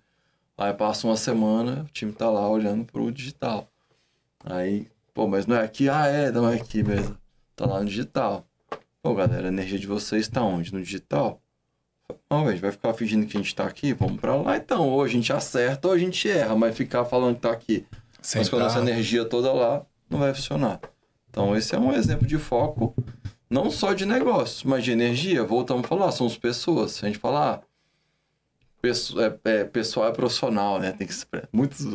Aí passa uma semana, o time tá lá olhando pro digital. Aí, pô, mas não é aqui? Não é aqui mesmo. Tá lá no digital. Pô, galera, a energia de vocês tá onde? No digital? Não, a gente vai ficar fingindo que a gente tá aqui? Vamos pra lá então. Ou a gente acerta ou a gente erra, mas ficar falando que tá aqui. Mas com a nossa energia toda lá, não vai funcionar. Então, esse é um exemplo de foco, não só de negócios, mas de energia. Voltamos a falar, são as pessoas. Se a gente falar, pessoal é profissional, né? Tem que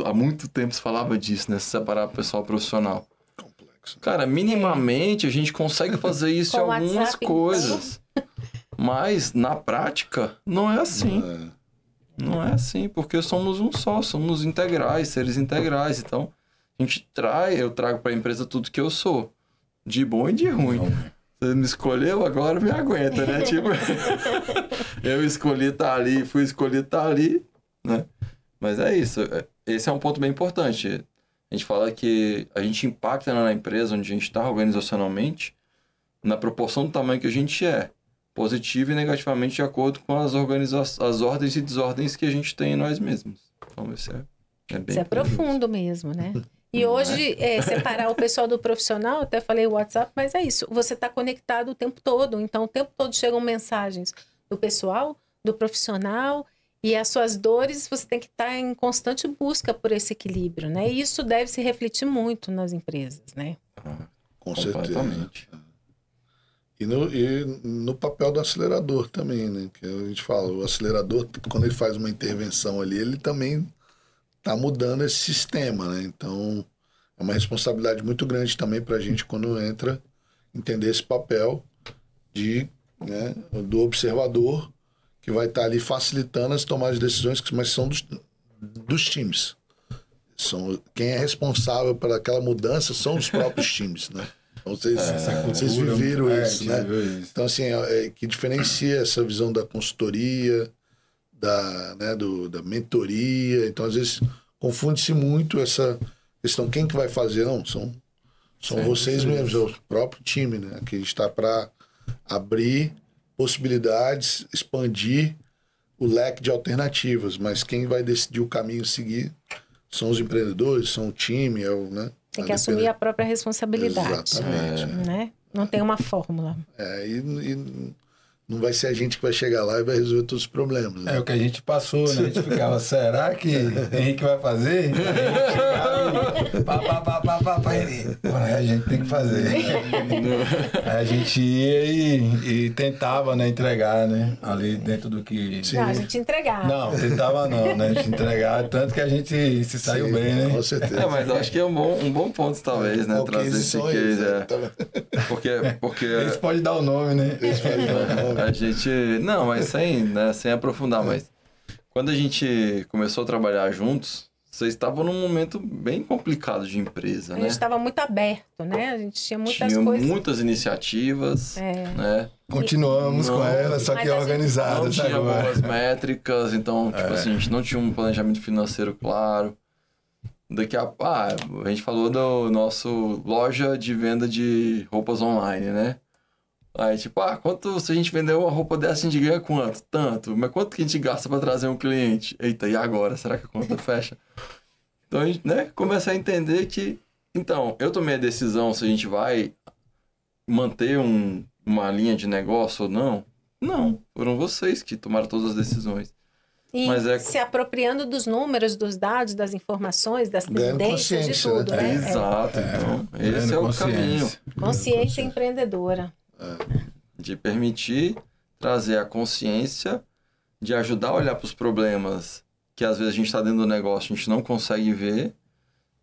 há muito tempo se falava disso, né? Se separar pessoal profissional. Complexo. Cara, minimamente a gente consegue fazer isso em algumas WhatsApp, coisas. Então. Mas, na prática, não é assim. Não é assim, porque somos um só, somos integrais, seres integrais. Então, eu trago para a empresa tudo que eu sou, de bom e de ruim. Você me escolheu, agora me aguenta, né? Tipo, eu escolhi estar ali, fui escolhido estar ali, né? Mas é isso. Esse é um ponto bem importante. A gente fala que a gente impacta na empresa onde a gente está organizacionalmente na proporção do tamanho que a gente é, positivo e negativamente de acordo com as ordens e desordens que a gente tem em nós mesmos. Então, isso é bem... Isso é profundo mesmo, né? E hoje, separar o pessoal do profissional, até falei o WhatsApp, mas é isso. Você está conectado o tempo todo. Então, o tempo todo chegam mensagens do pessoal, do profissional, e as suas dores, você tem que estar em constante busca por esse equilíbrio, né? E isso deve se refletir muito nas empresas, né? Com certeza. E no papel do acelerador também, né? Que a gente fala, o acelerador, quando ele faz uma intervenção ali, ele também tá mudando esse sistema, né? Então, é uma responsabilidade muito grande também para a gente quando entra, entender esse papel do observador que vai estar ali facilitando as tomadas de decisões, mas são dos times. Quem é responsável por aquela mudança são os próprios times, né? Então, vocês viveram isso, né? Então, assim, que diferencia essa visão da consultoria, da mentoria. Então, às vezes, confunde-se muito essa questão. Quem que vai fazer? Não, são vocês mesmos, é o próprio time, né? Que a gente está para abrir possibilidades, expandir o leque de alternativas, mas quem vai decidir o caminho a seguir são os empreendedores, são o time, né? Tem que assumir a própria responsabilidade. Exatamente. Né? Não tem uma fórmula. E não vai ser a gente que vai chegar lá e vai resolver todos os problemas. Né? É o que a gente passou, né? A gente ficava, será que Henrique vai fazer? Aí a gente tem que fazer. Aí a gente ia e tentava, né, entregar, né? Ali dentro do que... Não, a gente entregava. Não, tentava não, né? A gente entregava, tanto que a gente se saiu bem, né? Com certeza. Mas eu acho que é um bom ponto, talvez, né? Trazer esse case. Porque... Esse pode dar o nome, né? Esse pode dar o nome. A gente... Não, mas sem aprofundar, mas... Quando a gente começou a trabalhar juntos, vocês estavam num momento bem complicado de empresa, né? A gente estava muito aberto, né? A gente tinha muitas coisas... muitas iniciativas, né? Continuamos com elas, só que organizadas agora. Não tinha agora. boas métricas, então, tipo assim, a gente não tinha um planejamento financeiro claro. A gente falou do nosso loja de venda de roupas online, né? Aí, tipo, se a gente vender uma roupa dessa, a gente ganha quanto? Tanto. Mas quanto que a gente gasta para trazer um cliente? Eita, e agora? Será que a conta fecha? Então, a gente, começa a entender que... Então, eu tomei a decisão se a gente vai manter uma linha de negócio ou não? Não, foram vocês que tomaram todas as decisões. E se apropriando dos números, dos dados, das informações, das tendências, de tudo, né? Exato, então, esse é o caminho. Consciência empreendedora. De permitir trazer a consciência, de ajudar a olhar para os problemas que às vezes a gente está dentro do negócio, a gente não consegue ver,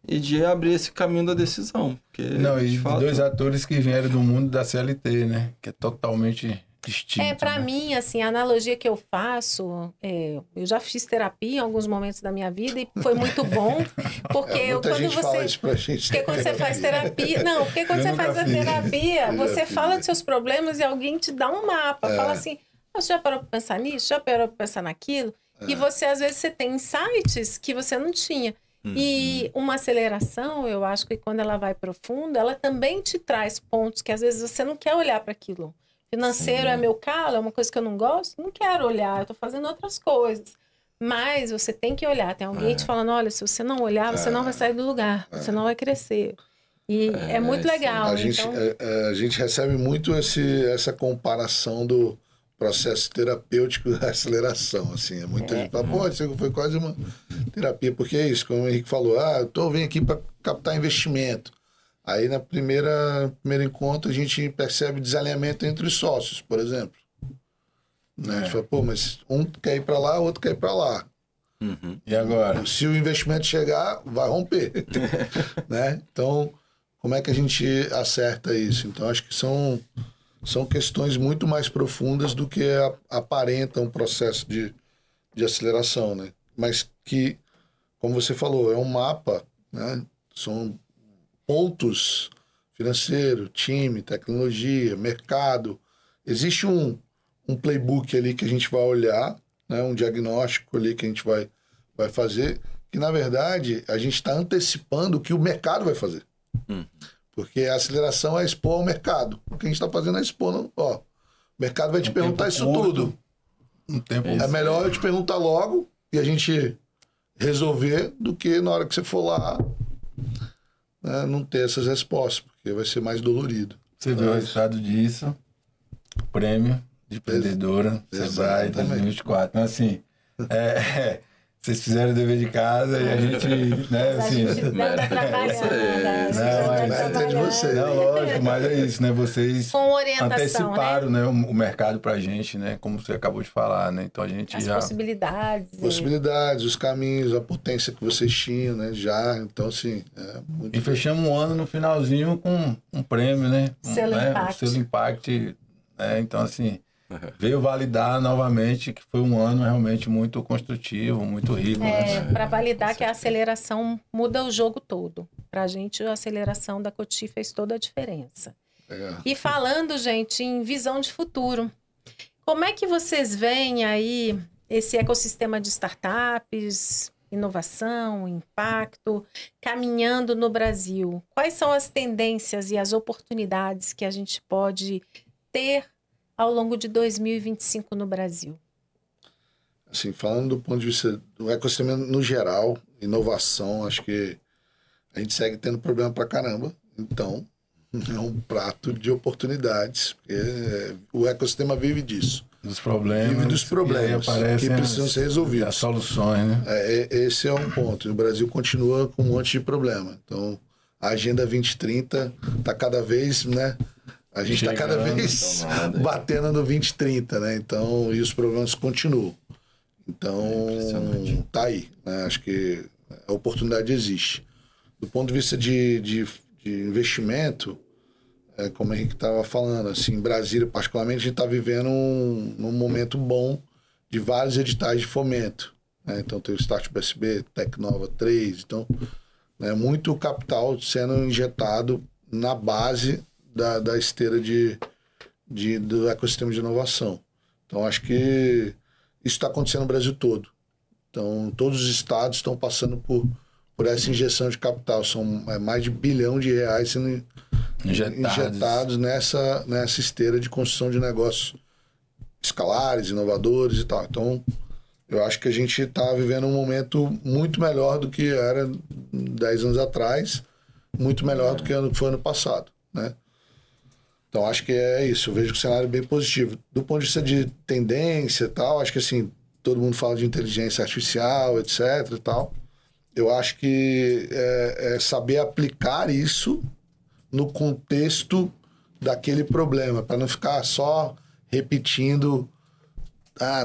e de abrir esse caminho da decisão. Porque, e fato... 2 atores que vieram do mundo da CLT, né? Que é totalmente distinto. Para mim, assim, a analogia que eu faço, eu já fiz terapia em alguns momentos da minha vida e foi muito bom, porque fala isso pra gente. Porque quando você faz terapia... Não, porque quando você faz a terapia, você fala dos seus problemas e alguém te dá um mapa, fala assim, você já parou para pensar nisso? Já parou para pensar naquilo? E você, às vezes, você tem insights que você não tinha. E uma aceleração, eu acho que quando ela vai profundo, ela também te traz pontos que às vezes você não quer olhar para aquilo. Financeiro é meu calo, é uma coisa que eu não gosto, não quero olhar, eu tô fazendo outras coisas. Mas você tem que olhar, tem alguém te falando, olha, se você não olhar, você não vai sair do lugar, você não vai crescer. E é muito legal. A gente recebe muito essa comparação do processo terapêutico da aceleração, assim. Muita gente fala, pô, isso foi quase uma terapia, porque é isso, como o Henrique falou, eu vim aqui para captar investimento. Aí, na primeiro encontro, a gente percebe desalinhamento entre os sócios, por exemplo. Né? A gente fala, pô, mas um quer ir para lá, o outro quer ir para lá. E agora? Se o investimento chegar, vai romper. Né? Então, como é que a gente acerta isso? Então, acho que são questões muito mais profundas do que aparenta um processo de aceleração, né? Mas que, como você falou, é um mapa, né? São pontos financeiro, time, tecnologia, mercado. Existe um playbook ali que a gente vai olhar, né? Um diagnóstico ali que a gente vai fazer, que, na verdade, a gente está antecipando o que o mercado vai fazer. Porque a aceleração é expor ao mercado. O que a gente está fazendo é expor. O mercado vai te perguntar isso tudo. É melhor eu te perguntar logo e a gente resolver do que na hora que você for lá, né, não ter essas respostas, porque vai ser mais dolorido. Você viu o resultado disso? Prêmio de empreendedora Sebrae 2024. Então, assim, vocês fizeram o dever de casa e a gente, né, assim... A gente anda trabalhando. De vocês. Não, lógico, mas é isso, né? Vocês com orientação, anteciparam, né, o mercado pra gente, né? Como você acabou de falar, né? Então a gente as possibilidades. Possibilidades, os caminhos, a potência que vocês tinham, né? Já, então, assim... E fechamos um ano no finalzinho com um prêmio, né? Selo Impact. Selo Impact, né? Então, assim... Veio validar novamente que foi um ano realmente muito construtivo, muito rico. Para validar que a aceleração muda o jogo todo. Para a gente, a aceleração da Coty fez toda a diferença. E falando, gente, em visão de futuro, como é que vocês veem aí esse ecossistema de startups, inovação, impacto, caminhando no Brasil? Quais são as tendências e as oportunidades que a gente pode ter ao longo de 2025 no Brasil? Assim, falando do ponto de vista do ecossistema no geral, inovação, acho que a gente segue tendo problema pra caramba. Então, é um prato de oportunidades. O ecossistema vive disso. Dos problemas. Vive dos problemas que precisam ser resolvidos. As soluções, né? Esse é um ponto. O Brasil continua com um monte de problema. Então, a Agenda 2030 está cada vez, né? A gente está cada vez batendo no 2030, né? Então, e os problemas continuam. Então, tá aí, né? Acho que a oportunidade existe. Do ponto de vista de investimento, como o Henrique estava falando, assim, em Brasília, particularmente, a gente está vivendo um momento bom de vários editais de fomento, né? Então, tem o Startup SB, Tecnova 3, então, né, muito capital sendo injetado na base da esteira do ecossistema de inovação. Então, acho que isso está acontecendo no Brasil todo. Então, todos os estados estão passando por essa injeção de capital. São mais de R$ 1 bilhão sendo injetados nessa esteira de construção de negócios escalares, inovadores e tal. Então, eu acho que a gente está vivendo um momento muito melhor do que era 10 anos atrás, muito melhor do que foi ano passado, né? Então, acho que é isso. Eu vejo que o cenário é bem positivo. Do ponto de vista de tendência e tal, acho que, assim, todo mundo fala de inteligência artificial, etc e tal. Eu acho que é saber aplicar isso no contexto daquele problema, para não ficar só repetindo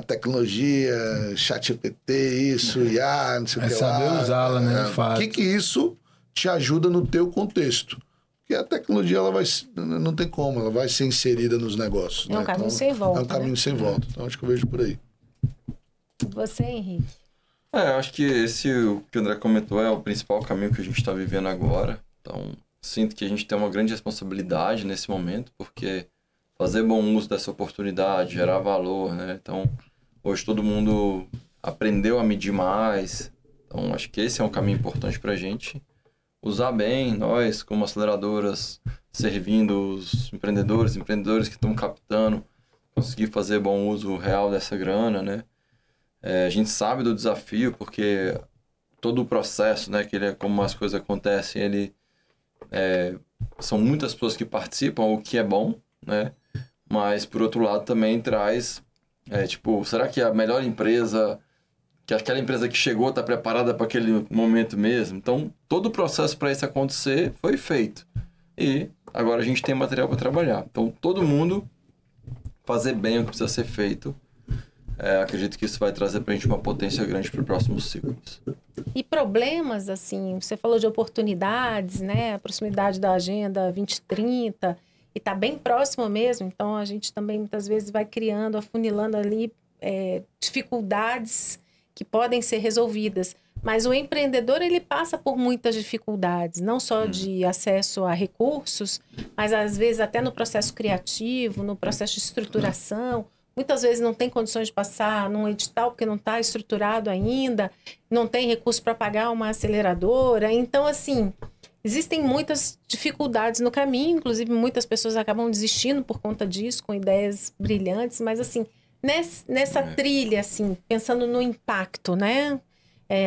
tecnologia, ChatGPT, isso, IA, não sei o que lá. É saber usá-la, né, de fato. O que isso te ajuda no teu contexto? Porque a tecnologia, ela vai, não tem como, ela vai ser inserida nos negócios. É um caminho sem volta. É um caminho sem volta. Então, acho que eu vejo por aí. Você, Henrique? Eu acho que o que o André comentou é o principal caminho que a gente está vivendo agora. Então, sinto que a gente tem uma grande responsabilidade nesse momento, porque fazer bom uso dessa oportunidade, gerar valor, né? Então, hoje todo mundo aprendeu a medir mais. Então, acho que esse é um caminho importante para a gente usar bem, nós como aceleradoras, servindo os empreendedores que estão captando, conseguir fazer bom uso real dessa grana, né? A gente sabe do desafio, porque todo o processo, né, que ele é como as coisas acontecem, são muitas pessoas que participam, o que é bom, né? Mas, por outro lado, também traz, será que a melhor empresa, que aquela empresa que chegou está preparada para aquele momento mesmo? Então, todo o processo para isso acontecer foi feito. E agora a gente tem material para trabalhar. Então, todo mundo fazer bem o que precisa ser feito. Acredito que isso vai trazer para a gente uma potência grande para os próximos ciclos. E problemas, assim, você falou de oportunidades, né? A proximidade da Agenda 2030, e está bem próximo mesmo. Então, a gente também, muitas vezes, vai criando, afunilando ali dificuldades que podem ser resolvidas. Mas o empreendedor, ele passa por muitas dificuldades, não só de acesso a recursos, mas às vezes até no processo criativo, no processo de estruturação. Muitas vezes não tem condições de passar num edital porque não está estruturado ainda, não tem recurso para pagar uma aceleradora. Então, assim, existem muitas dificuldades no caminho, inclusive muitas pessoas acabam desistindo por conta disso, com ideias brilhantes, mas assim, nessa trilha, assim, pensando no impacto, né?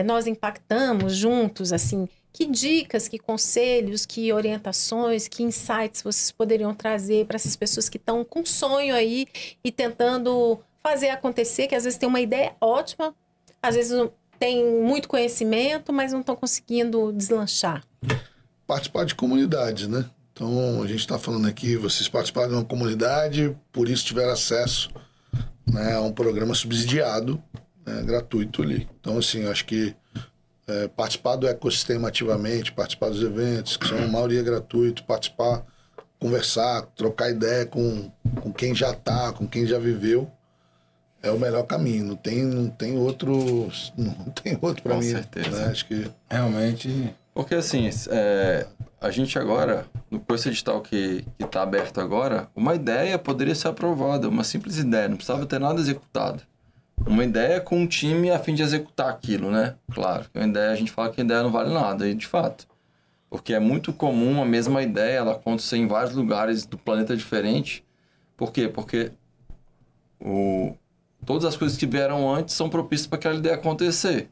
Nós impactamos juntos, assim, que dicas, que conselhos, que orientações, que insights vocês poderiam trazer para essas pessoas que estão com sonho aí e tentando fazer acontecer, que às vezes tem uma ideia ótima, às vezes tem muito conhecimento, mas não estão conseguindo deslanchar? Participar de comunidades, né? Então, a gente está falando aqui, vocês participaram de uma comunidade, por isso tiveram acesso, né, a um programa subsidiado, né, gratuito ali. Então, assim, eu acho que participar do ecossistema ativamente, participar dos eventos, que são a maioria gratuito, participar, conversar, trocar ideia com quem já está, com quem já viveu, é o melhor caminho. Não tem outro para mim. Com certeza. Né? Acho que realmente... Porque, assim, a gente agora, com esse edital que está aberto agora, uma ideia poderia ser aprovada, uma simples ideia, não precisava ter nada executado. Uma ideia com um time a fim de executar aquilo, né? Claro, que uma ideia, a gente fala que a ideia não vale nada, e de fato. Porque é muito comum a mesma ideia, ela acontecer em vários lugares do planeta diferente. Por quê? Porque todas as coisas que vieram antes são propícias para aquela ideia acontecer.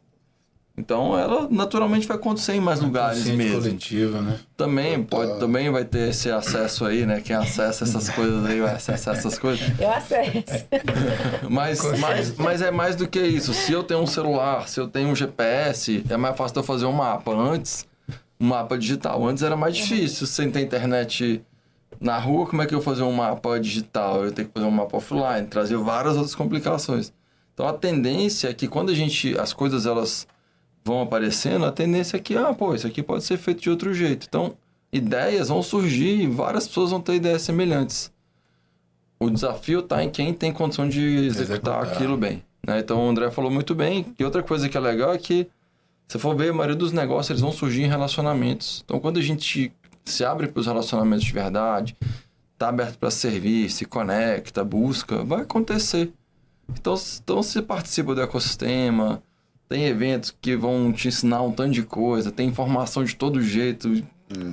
Então, ela naturalmente vai acontecer em mais lugares mesmo. Coletiva, né? Também vai ter esse acesso aí, né? Quem acessa essas coisas aí vai acessar essas coisas. Eu acesso. Mas é mais do que isso. Se eu tenho um celular, se eu tenho um GPS, é mais fácil eu fazer um mapa. Antes, um mapa digital. Antes era mais difícil. Sem ter internet na rua, como é que eu vou fazer um mapa digital? Eu tenho que fazer um mapa offline, trazer várias outras complicações. Então, a tendência é que quando as coisas, elas vão aparecendo, a tendência é que, isso aqui pode ser feito de outro jeito. Então, ideias vão surgir e várias pessoas vão ter ideias semelhantes. O desafio está em quem tem condição de executar aquilo bem. Né? Então, o André falou muito bem. E outra coisa que é legal é que, se for ver, a maioria dos negócios eles vão surgir em relacionamentos. Então, quando a gente se abre para os relacionamentos de verdade, está aberto para servir, se conecta, busca, vai acontecer. Então se participa do ecossistema, tem eventos que vão te ensinar um tanto de coisa, tem informação de todo jeito,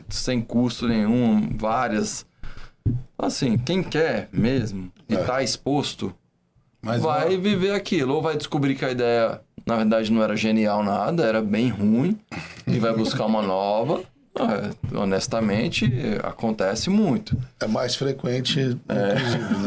sem custo nenhum, várias. Assim, quem quer mesmo e está exposto, vai viver aquilo. Ou vai descobrir que a ideia, na verdade, não era genial nada, era bem ruim, e vai buscar uma nova. Honestamente, acontece muito. É mais frequente, inclusive,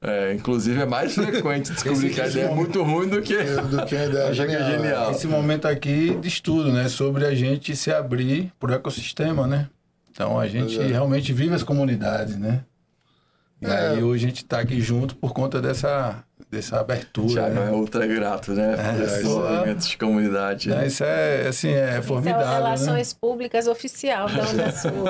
né? Inclusive é mais frequente descobrir que a ideia é muito ruim do que a ideia genial. Esse momento aqui de estudo, né? Sobre a gente se abrir para o ecossistema, né? Então, a gente realmente vive as comunidades, né? E aí, hoje a gente está aqui junto por conta dessa abertura. Thiago é ultra grato, né? Por esses movimentos de comunidade. Isso é, assim, é formidável, isso é Relações Públicas oficial da Unasul.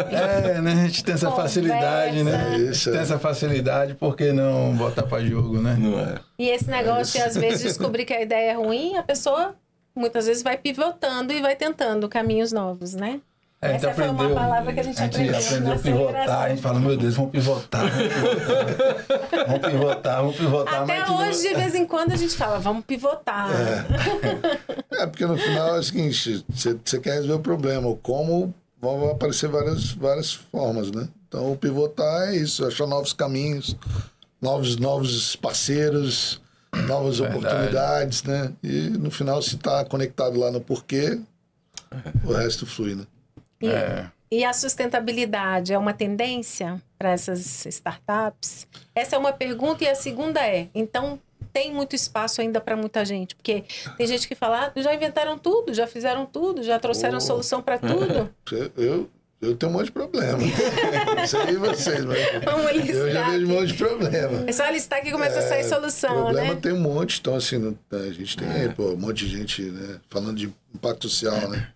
né? A gente tem essa facilidade, né? Tem essa facilidade, por que não botar para jogo, né? Não é. E esse negócio de, às vezes, descobrir que a ideia é ruim, a pessoa, muitas vezes, vai pivotando e vai tentando caminhos novos, né? Essa foi uma palavra que a gente aprendeu a pivotar, a gente fala, meu Deus, vamos pivotar. Vamos pivotar. Até hoje, de vez em quando, a gente fala, vamos pivotar. Porque no final é o seguinte, você quer resolver o problema, como vão aparecer várias formas, né? Então, o pivotar é isso, achar novos caminhos, novos parceiros, novas oportunidades, né? E no final, se está conectado lá no porquê, o resto flui, né? E a sustentabilidade é uma tendência para essas startups? Essa é uma pergunta, e a segunda então, tem muito espaço ainda para muita gente? Porque tem gente que fala, já inventaram tudo, já fizeram tudo, já trouxeram solução para tudo. Eu tenho um monte de problema. Não sei vocês, mas eu já vejo um monte de problema. É só listar que começa a sair solução, problema né? Tem um monte, então assim, a gente tem um monte de gente, né, falando de impacto social, né?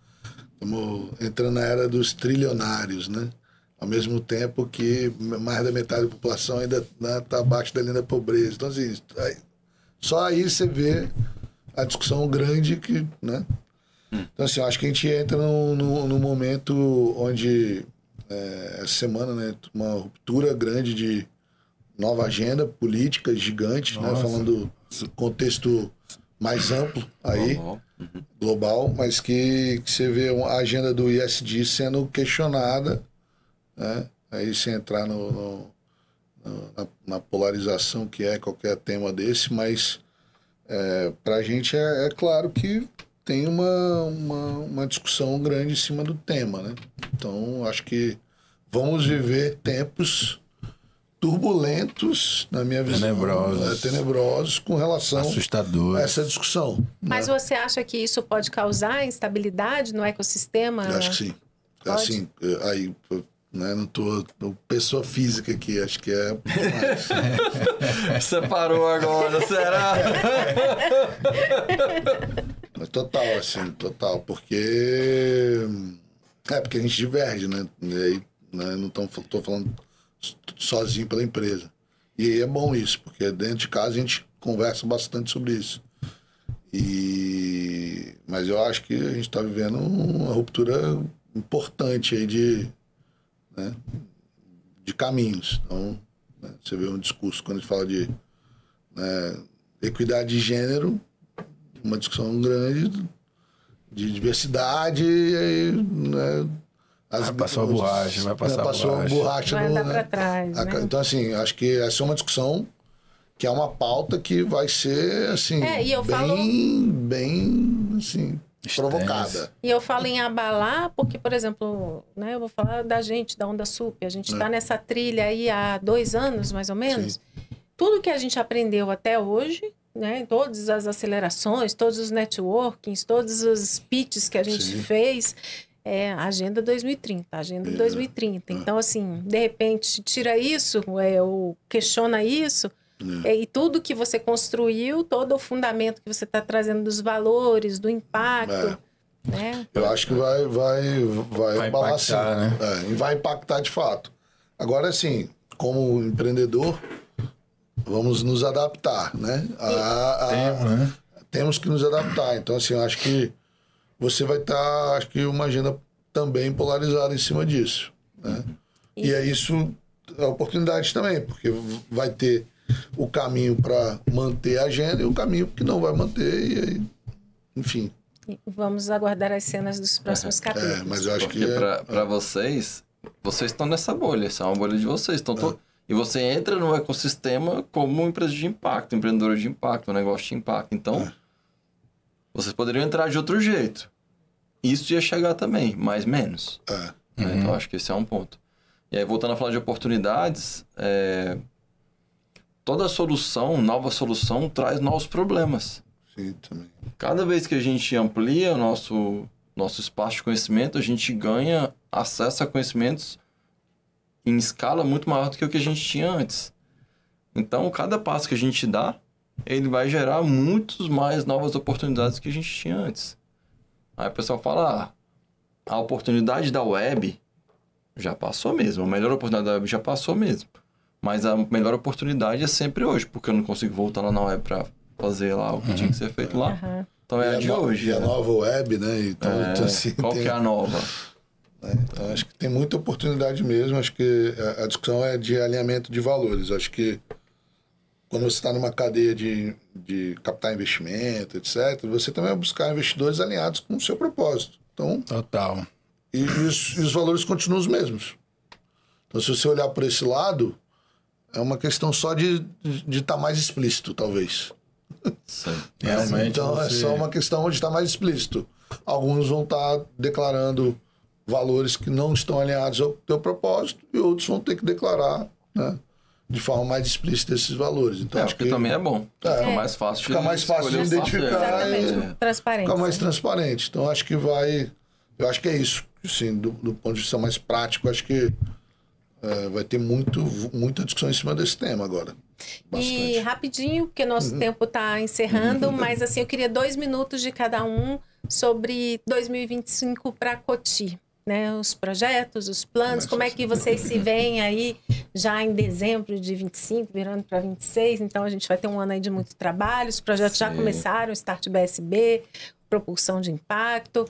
Estamos entrando na era dos trilionários, né? Ao mesmo tempo que mais da metade da população ainda está abaixo da linha da pobreza. Então, assim, só aí você vê a discussão grande que, né? Então, assim, eu acho que a gente entra num momento onde, essa semana, né, uma ruptura grande de nova agenda política gigante, né? Falando do contexto mais amplo aí, global, mas que você vê a agenda do ESG sendo questionada, né? Aí você entrar na polarização que é qualquer tema desse, mas para a gente é claro que tem uma discussão grande em cima do tema, né? Então, acho que vamos viver tempos turbulentos, na minha visão, tenebrosos com relação a essa discussão. Mas você acha que isso pode causar instabilidade no ecossistema? Eu acho que sim. Pode? Assim, aí, né, não tô pessoa física aqui, acho que é mais. Separou agora, será? Mas total, porque a gente diverge, né? E aí, né, não tô falando sozinho pela empresa. E aí é bom isso, porque dentro de casa a gente conversa bastante sobre isso. Mas eu acho que a gente está vivendo uma ruptura importante aí de caminhos. Então, né, você vê um discurso quando a gente fala de equidade de gênero, uma discussão grande de diversidade, e aí, né, vai passar a borracha, passou a borracha. Vai andar para trás, né? Então, assim, acho que essa é uma discussão que é uma pauta que vai ser, assim, bem assim, provocada. E eu falo em abalar porque, por exemplo, né, eu vou falar da gente, da Onda Sup. A gente está nessa trilha aí há 2 anos, mais ou menos. Sim. Tudo que a gente aprendeu até hoje, né, todas as acelerações, todos os networkings, todos os pitches que a gente fez, Agenda 2030, Agenda 2030. Então, assim, de repente, tira isso, ou questiona isso, e tudo que você construiu, todo o fundamento que você está trazendo dos valores, do impacto, né? Eu acho que vai abalar, sim. Né? E vai impactar de fato. Agora, assim, como empreendedor, vamos nos adaptar, né? Temos que nos adaptar. Então, assim, eu acho que você vai estar, acho que uma agenda também polarizada em cima disso, né? E é isso, a oportunidade também, porque vai ter o caminho para manter a agenda e o caminho que não vai manter, e aí, enfim. Vamos aguardar as cenas dos próximos capítulos. Mas eu acho porque para vocês estão nessa bolha, essa é uma bolha de vocês. E você entra no ecossistema como uma empresa de impacto, empreendedora de impacto, um negócio de impacto. Então, vocês poderiam entrar de outro jeito. isso ia chegar também, mas menos. Então, acho que esse é um ponto. E aí, voltando a falar de oportunidades, toda solução, nova solução, traz novos problemas. Sim, também. Cada vez que a gente amplia o nosso espaço de conhecimento, a gente ganha acesso a conhecimentos em escala muito maior do que o que a gente tinha antes. Então, cada passo que a gente dá, ele vai gerar muitos mais novas oportunidades do que a gente tinha antes. Aí o pessoal fala, a oportunidade da web já passou mesmo, a melhor oportunidade da web já passou mesmo. Mas a melhor oportunidade é sempre hoje, porque eu não consigo voltar lá na web para fazer lá o que tinha que ser feito lá. Então é a de hoje. E a nova web, né? Então, assim, qual que é a nova? Então, acho que tem muita oportunidade mesmo. Acho que a discussão é de alinhamento de valores. Acho que quando você está numa cadeia de captar investimento, etc., você também vai buscar investidores alinhados com o seu propósito. Então, total. E os valores continuam os mesmos. Então, se você olhar por esse lado, é uma questão só de estar mais explícito, talvez. Sim. Realmente, então, é só uma questão de estar mais explícito. Alguns vão estar declarando valores que não estão alinhados ao teu propósito e outros vão ter que declarar, né, de forma mais explícita esses valores. Então, acho que também é bom. Fica mais fácil de identificar e transparente. Fica mais transparente. Então, acho que eu acho que é isso. Assim, do ponto de vista mais prático, acho que vai ter muita discussão em cima desse tema agora. Bastante. E rapidinho, porque nosso tempo está encerrando, mas assim, eu queria 2 minutos de cada um sobre 2025 para a Coty, né? Os projetos, os planos, como é que vocês se veem aí já em dezembro de 25, virando para 26, então a gente vai ter um ano aí de muito trabalho, os projetos já começaram, Start BSB, propulsão de impacto,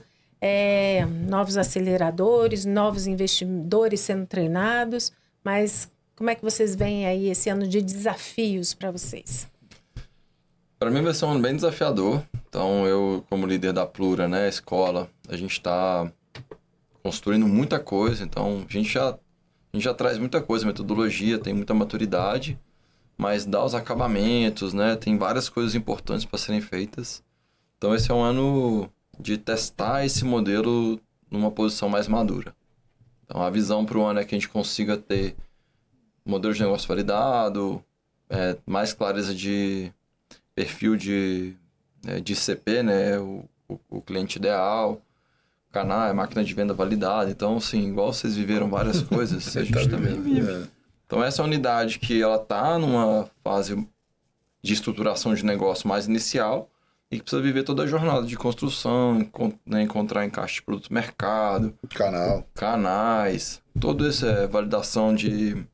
novos aceleradores, novos investidores sendo treinados, mas como é que vocês veem aí esse ano de desafios para vocês? Para mim vai ser um ano bem desafiador. Então, eu, como líder da Plura, né, escola, a gente está construindo muita coisa. Então, a gente já traz muita coisa, metodologia, tem muita maturidade, mas dá os acabamentos, né, tem várias coisas importantes para serem feitas. Então, esse é um ano de testar esse modelo numa posição mais madura. Então, a visão para o ano é que a gente consiga ter modelo de negócio validado, mais clareza de perfil de CP, né? O cliente ideal, canal, máquina de venda validada. Então, assim, igual vocês viveram várias coisas, a gente também vive. Então, essa unidade que ela está numa fase de estruturação de negócio mais inicial e que precisa viver toda a jornada de construção, né? Encontrar encaixe de produto mercado, canais, toda essa validação de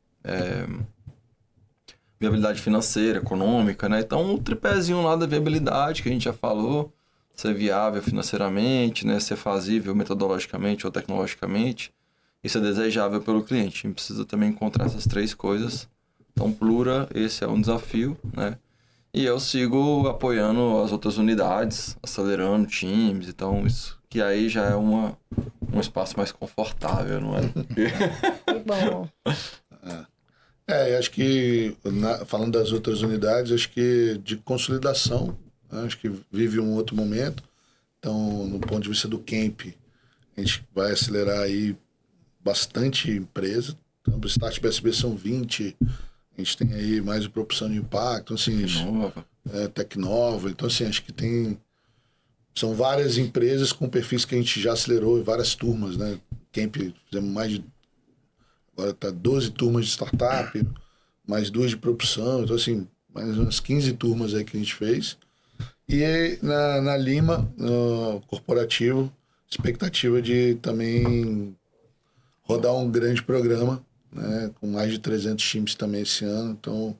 viabilidade financeira, econômica, né? Então, o tripézinho lá da viabilidade, que a gente já falou, ser viável financeiramente, né? Ser fazível metodologicamente ou tecnologicamente, e ser desejável pelo cliente. A gente precisa também encontrar essas 3 coisas. Então, Plura, esse é um desafio, né? E eu sigo apoiando as outras unidades, acelerando times, então isso que aí já é um espaço mais confortável, não é? Bom. Eu acho que, falando das outras unidades, acho que de consolidação, né? Acho que vive um outro momento. Então, no ponto de vista do Camp, a gente vai acelerar aí bastante empresa. Então, o Start BSB são 20, a gente tem aí mais propulsão de impacto, assim, Tecnova. Então, assim, acho que são várias empresas com perfis que a gente já acelerou, várias turmas, né? Camp, fizemos agora está 12 turmas de startup, mais 2 de propulsão, então assim, mais umas 15 turmas aí que a gente fez. E aí, na Lima, no corporativo, expectativa de também rodar um grande programa, né, com mais de 300 times também esse ano, então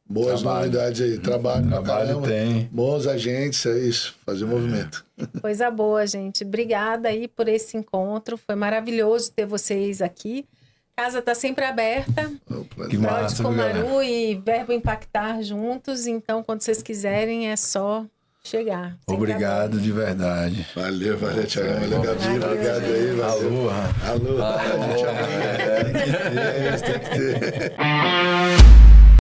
boas novidades aí, trabalho tem. Bons agentes, é isso, fazer movimento. Coisa boa, gente. Obrigada aí por esse encontro, foi maravilhoso ter vocês aqui. A casa está sempre aberta. Que massa, com Maru e Verbo Impactar juntos. Então, quando vocês quiserem, é só chegar. Obrigado de verdade. Valeu, Thiago. Valeu, Gabi. Obrigado aí. Alô. Tem que ter.